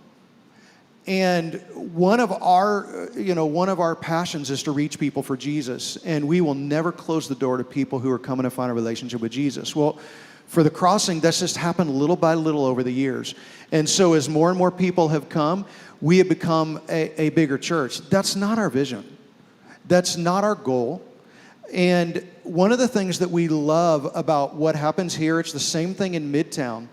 And one of our passions is to reach people for Jesus, and we will never close the door to people who are coming to find a relationship with Jesus. Well, for the Crossing, that's just happened little by little over the years. And so as more and more people have come, we have become a bigger church. That's not our vision. That's not our goal. And one of the things that we love about what happens here, it's the same thing in Midtown,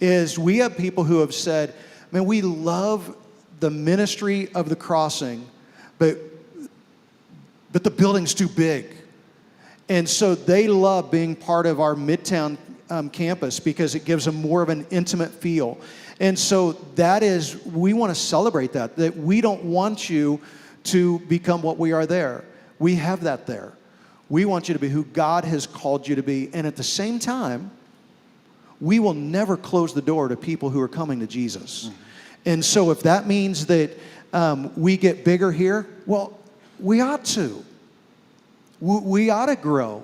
is we have people who have said, man, we love the ministry of the Crossing, but the building's too big. And so they love being part of our Midtown campus because it gives them more of an intimate feel. And so we want to celebrate that we don't want you to become what we are there. We have that there. We want you to be who God has called you to be. And at the same time, we will never close the door to people who are coming to Jesus. And so if that means that we get bigger here, well, we ought to. We ought to grow,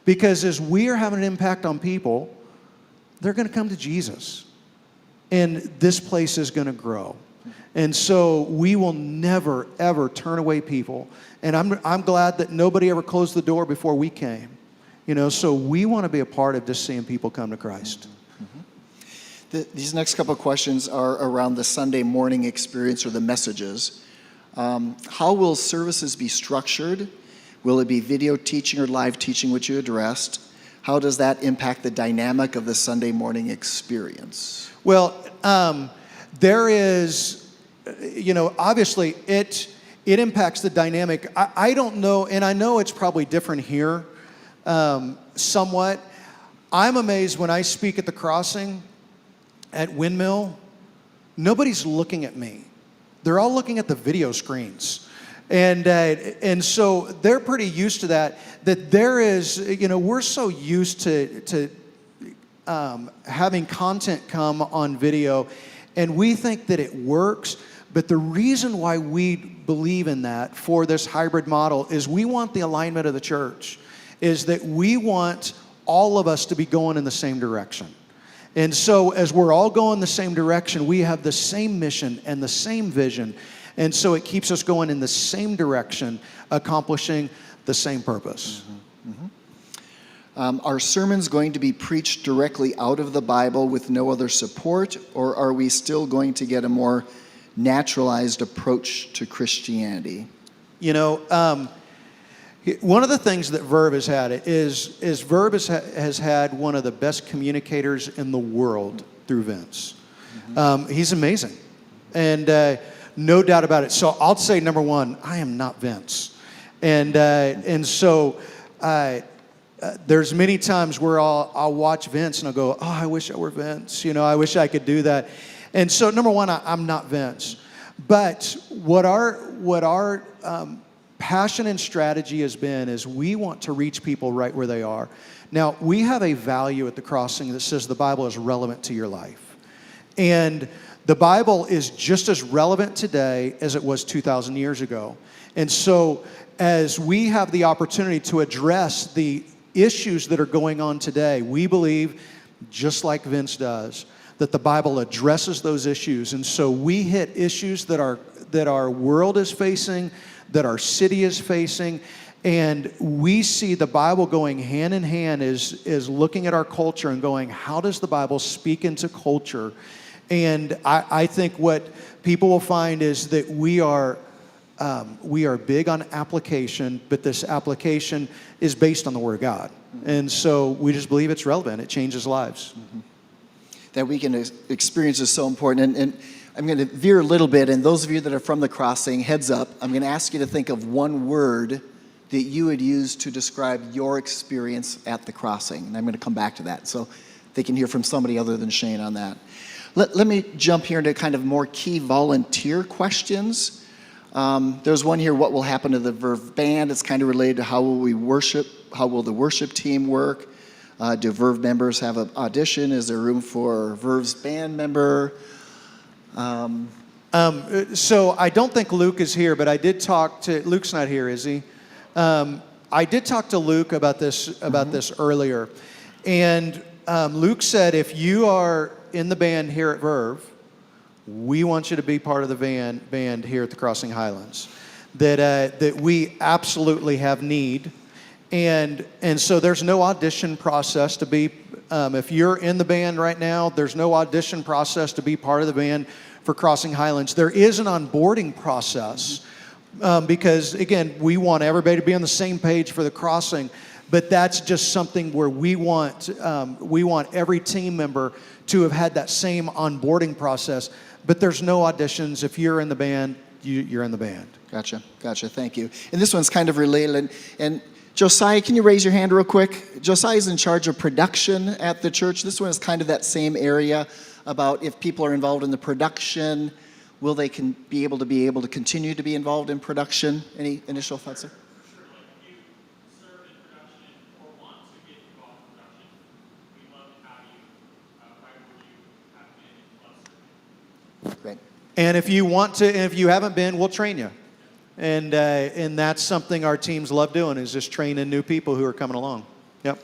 because as we are having an impact on people, they're going to come to Jesus, and this place is going to grow. And so we will never, ever turn away people. And I'm glad that nobody ever closed the door before we came. So we want to be a part of just seeing people come to Christ. These next couple of questions are around the Sunday morning experience or the messages. How will services be structured? Will it be video teaching or live teaching, which you addressed? How does that impact the dynamic of the Sunday morning experience? Well, there is, obviously it impacts the dynamic. I don't know, and I know it's probably different here somewhat. I'm amazed when I speak at the Crossing, at Windmill, nobody's looking at me. They're all looking at the video screens. And so they're pretty used to that there is, we're so used to having content come on video, and we think that it works. But the reason why we believe in that for this hybrid model is we want the alignment of the church, is that we want all of us to be going in the same direction. And so as we're all going the same direction, we have the same mission and the same vision. And so it keeps us going in the same direction, accomplishing the same purpose. Are sermons going to be preached directly out of the Bible with no other support, or are we still going to get a more naturalized approach to Christianity? One of the things that Verve has had is Verve has had one of the best communicators in the world through Vince. He's amazing. And no doubt about it. So I'll say, number one, I am not Vince. And so there's many times where I'll watch Vince and I'll go, oh, I wish I were Vince. I wish I could do that. And so number one, I'm not Vince. But what our passion and strategy has been is we want to reach people right where they are. Now, we have a value at the Crossing that says the Bible is relevant to your life. And the Bible is just as relevant today as it was 2,000 years ago. And so as we have the opportunity to address the issues that are going on today, we believe, just like Vince does, that the Bible addresses those issues. And so we hit issues that our world is facing, that our city is facing, and we see the Bible going hand in hand is looking at our culture and going, how does the Bible speak into culture? And I think what people will find is that we are big on application, but this application is based on the Word of God. And so we just believe it's relevant. It changes lives. That weekend experience is so important. And I'm going to veer a little bit, and those of you that are from the Crossing, heads up, I'm going to ask you to think of one word that you would use to describe your experience at the Crossing. And I'm going to come back to that, so they can hear from somebody other than Shane on that. Let me jump here into kind of more key volunteer questions. There's one here, what will happen to the Verve Band? It's kind of related to how will we worship, how will the worship team work? Do Verve members have an audition? Is there room for Verve's band member? So I don't think Luke is here, but I did talk to, Luke's not here, is he? I did talk to Luke about this earlier. And Luke said, if you are in the band here at Verve, we want you to be part of the band here at the Crossing Highlands. That we absolutely have need. And so there's no audition process to be, if you're in the band right now, there's no audition process to be part of the band for Crossing Highlands. There is an onboarding process because, again, we want everybody to be on the same page for the Crossing, but that's just something where we want every team member to have had that same onboarding process, but there's no auditions. If you're in the band, you're in the band. Gotcha, thank you. And this one's kind of related, and Josiah, can you raise your hand real quick? Josiah's in charge of production at the church. This one is kind of that same area about if people are involved in the production, will they be able to continue to be involved in production? Any initial thoughts there? Great. And if you want to, and if you haven't been, we'll train you. And that's something our teams love doing, is just training new people who are coming along. Yep.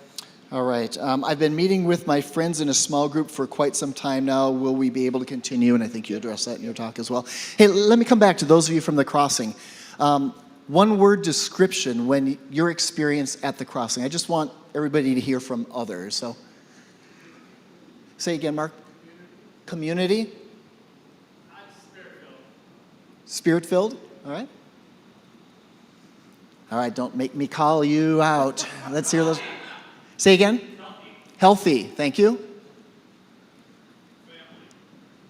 All right. I've been meeting with my friends in a small group for quite some time now. Will we be able to continue? And I think you addressed that in your talk as well. Hey, let me come back to those of you from the Crossing. One word description when your experience at the Crossing. I just want everybody to hear from others. So, say again, Mark. Community. Spirit-filled. All right. All right, don't make me call you out. Let's hear those. Say again. Healthy. Thank you.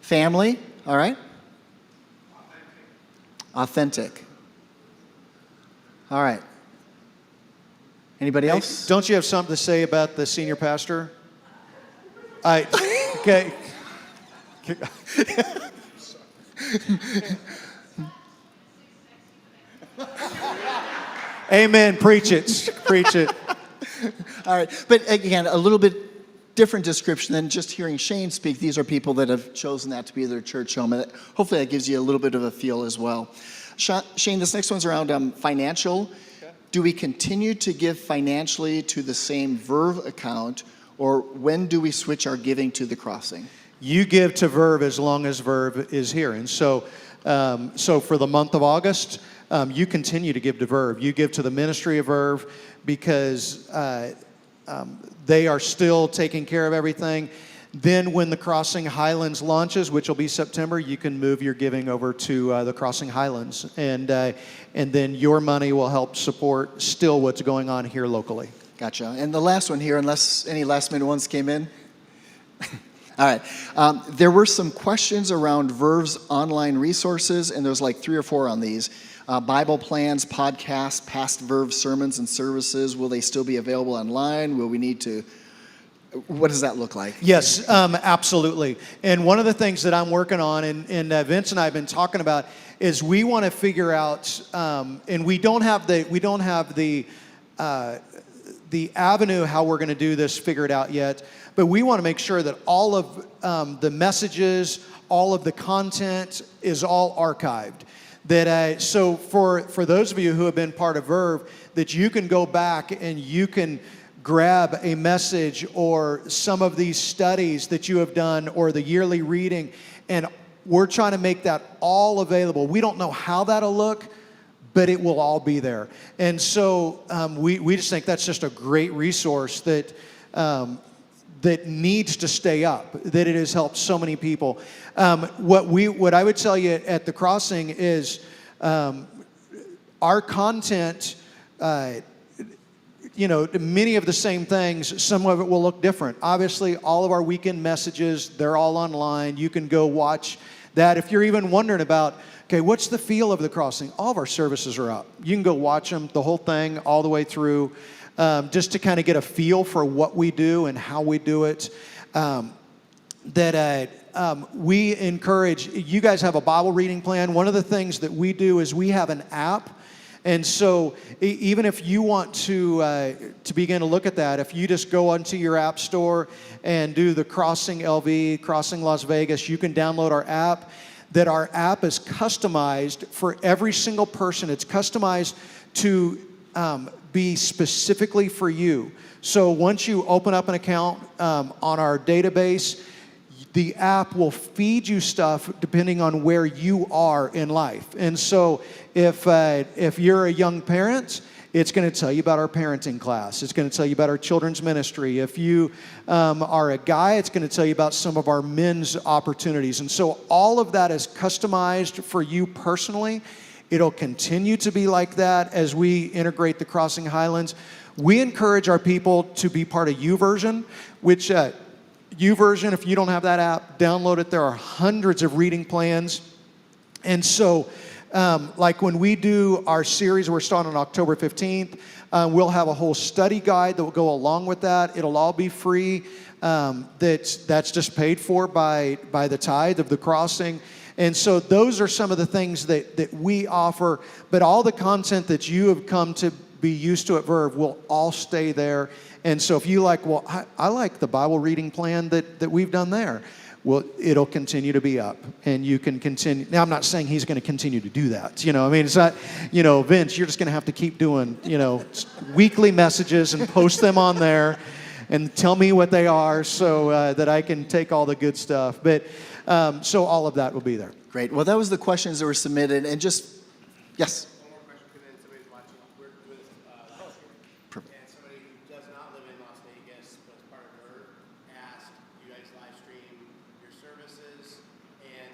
Family. All right. Authentic. All right. Anybody else? Don't you have something to say about the senior pastor? Okay. Amen. Preach it. Preach it. All right. But again, a little bit different description than just hearing Shane speak. These are people that have chosen that to be their church home. And hopefully that gives you a little bit of a feel as well. Shane, this next one's around financial. Okay. Do we continue to give financially to the same Verve account, or when do we switch our giving to the Crossing? You give to Verve as long as Verve is here. And so for the month of August, you continue to give to Verve. You give to the ministry of Verve because they are still taking care of everything. Then when the Crossing Highlands launches, which will be September, you can move your giving over to the Crossing Highlands. And then your money will help support still what's going on here locally. Gotcha. And the last one here, unless any last minute ones came in. All right. There were some questions around Verve's online resources, and there's like 3 or 4 on these. Bible plans, podcasts, past Verve sermons and services. Will they still be available online? Will we need to? What does that look like? Yes, absolutely. And one of the things that I'm working on, and Vince and I have been talking about, is we want to figure out, and we don't have the avenue how we're going to do this figured out yet. But we want to make sure that all of the messages, all of the content is all archived. That so for those of you who have been part of Verve, that you can go back and you can grab a message or some of these studies that you have done or the yearly reading, and we're trying to make that all available. We don't know how that'll look, but it will all be there. And so we just think that's just a great resource that that needs to stay up, that it has helped so many people. What I would tell you at the Crossing is our content, many of the same things, some of it will look different. Obviously, all of our weekend messages, they're all online. You can go watch that. If you're even wondering about, okay, what's the feel of the Crossing? All of our services are up. You can go watch them, the whole thing, all the way through. Just to kind of get a feel for what we do and how we do it. We encourage, you guys have a Bible reading plan. One of the things that we do is we have an app. And so even if you want to begin to look at that, if you just go onto your app store and do the Crossing LV, Crossing Las Vegas, you can download our app. That our app is customized for every single person. It's customized to be specifically for you. So once you open up an account on our database, the app will feed you stuff depending on where you are in life. And so if you're a young parent, it's going to tell you about our parenting class. It's going to tell you about our children's ministry. If you are a guy, it's going to tell you about some of our men's opportunities. And so all of that is customized for you personally. It'll continue to be like that as we integrate the Crossing Highlands. We encourage our people to be part of YouVersion, which YouVersion, if you don't have that app, download it. There are hundreds of reading plans. And so Like when we do our series, we're starting on October 15th. We'll have a whole study guide that will go along with that. It'll all be free. That's just paid for by the tithe of the crossing. And so those are some of the things that we offer. But all the content that you have come to be used to at Verve will all stay there. And so if you like, well, I like the Bible reading plan that we've done there. Well, it'll continue to be up, and you can continue. Now, I'm not saying he's going to continue to do that. I mean, it's not, Vince, you're just going to have to keep doing, weekly messages and post them on there and tell me what they are so that I can take all the good stuff. But so all of that will be there. Great. Well, that was the questions that were submitted, and just, yes. One more question came in. Somebody's watching. We're with and somebody who does not live in Las Vegas, but is part of Verve, asked you guys live stream your services, and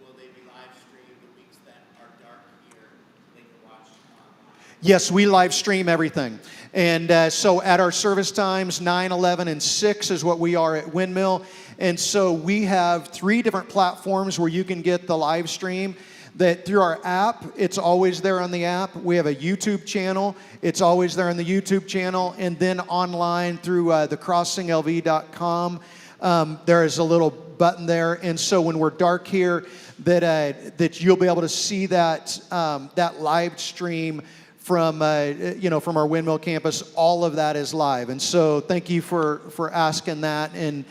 will they be live streamed the weeks that are dark here? They can watch online. Yes, we live stream everything. And so at our service times, 9, 11, and 6 is what we are at Windmill. And so we have 3 different platforms where you can get the live stream. That through our app, it's always there on the app. We have a YouTube channel. It's always there on the YouTube channel. And then online through thecrossinglv.com, there is a little button there. And so when we're dark here, that you'll be able to see that live stream from from our Windmill campus. All of that is live. And so thank you for asking that and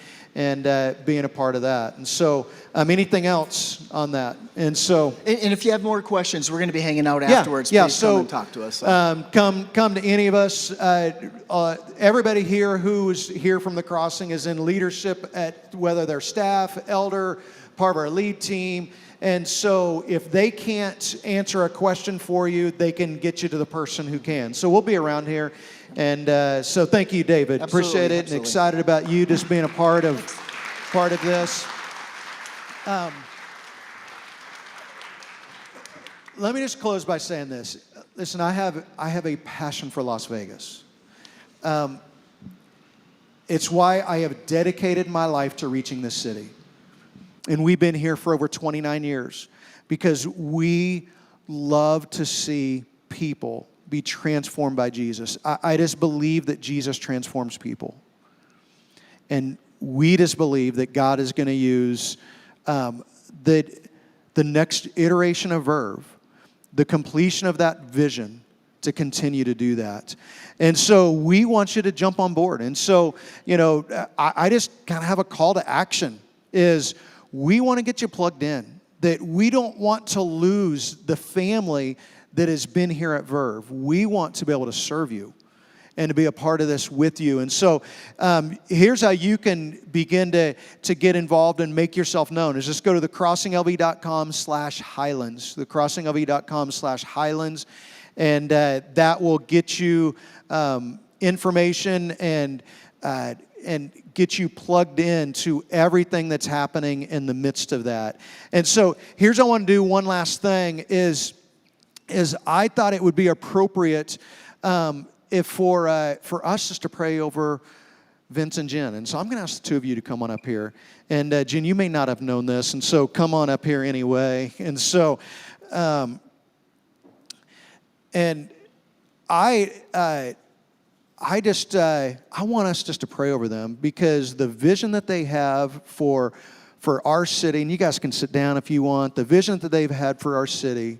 being a part of that. And so anything else on that? And so And if you have more questions, we're going to be hanging out afterwards. Yeah, Please so come and talk to us. come to any of us. Everybody here who's here from the Crossing is in leadership at whether they're staff, elder, part of our lead team. And so if they can't answer a question for you, they can get you to the person who can. So we'll be around here. And so thank you, David. Absolutely, Appreciate it. absolutely. And excited about you just being a part of this. Let me just close by saying this. Listen, I have a passion for Las Vegas. It's why I have dedicated my life to reaching this city. And we've been here for over 29 years because we love to see people be transformed by Jesus. I just believe that Jesus transforms people. And we just believe that God is going to use the next iteration of Verve, the completion of that vision, to continue to do that. And so we want you to jump on board. And so, I just kind of have a call to action is we want to get you plugged in, that we don't want to lose the family that has been here at Verve. We want to be able to serve you and to be a part of this with you. And so here's how you can begin to get involved and make yourself known. Is just go to thecrossinglv.com/Highlands, thecrossinglv.com/Highlands, and that will get you information and get you plugged into everything that's happening in the midst of that. And so here's what I want to do. One last thing is I thought it would be appropriate if for us just to pray over Vince and Jen. And so I'm going to ask the two of you to come on up here. And Jen, you may not have known this, and so come on up here anyway. And so, and I want us just to pray over them because the vision that they have for our city, and you guys can sit down if you want, the vision that they've had for our city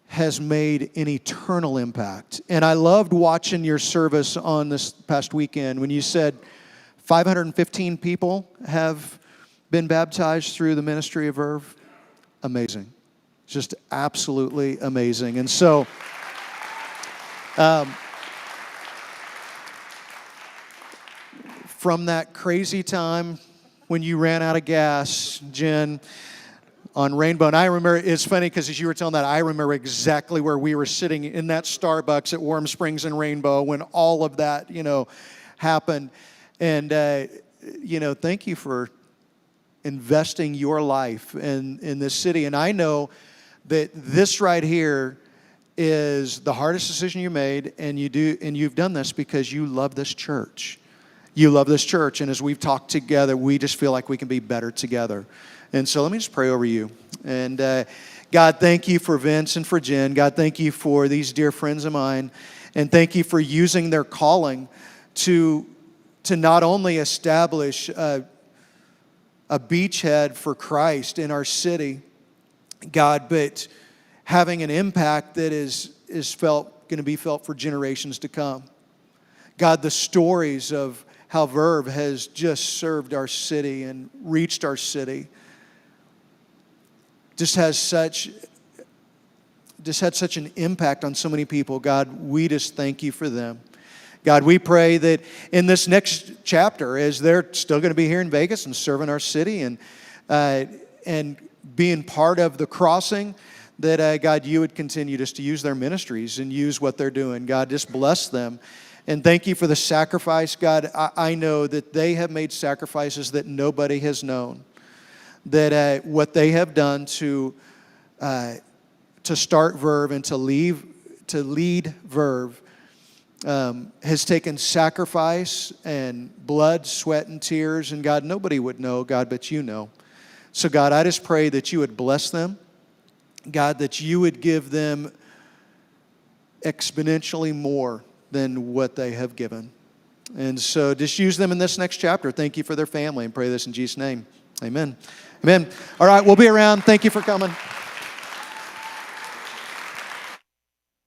has made an eternal impact. And I loved watching your service on this past weekend when you said 515 people have been baptized through the ministry of Verve. Amazing. Just absolutely amazing. And so, from that crazy time when you ran out of gas, Jen, on Rainbow. And I remember, it's funny because as you were telling that, I remember exactly where we were sitting in that Starbucks at Warm Springs and Rainbow when all of that, happened. And, thank you for investing your life in this city. And I know that this right here is the hardest decision you made, and you've done this because you love this church. You love this church, and as we've talked together, we just feel like we can be better together. And so let me just pray over you. And God, thank you for Vince and for Jen. God, thank you for these dear friends of mine. And thank you for using their calling to not only establish a beachhead for Christ in our city, God, but having an impact that is going to be felt for generations to come. God, the stories of how Verve has just served our city and reached our city just had such an impact on so many people. God, we just thank you for them. God, we pray that in this next chapter, as they're still going to be here in Vegas and serving our city and being part of the crossing, that God, you would continue just to use their ministries and use what they're doing. God, just bless them. And thank you for the sacrifice. God, I know that they have made sacrifices that nobody has known. That what they have done to start Verve and to lead Verve has taken sacrifice and blood, sweat, and tears. And God, nobody would know, God, but you know. So God, I just pray that you would bless them. God, that you would give them exponentially more than what they have given. And so just use them in this next chapter. Thank you for their family and pray this in Jesus' name. Amen. Amen. All right, we'll be around. Thank you for coming.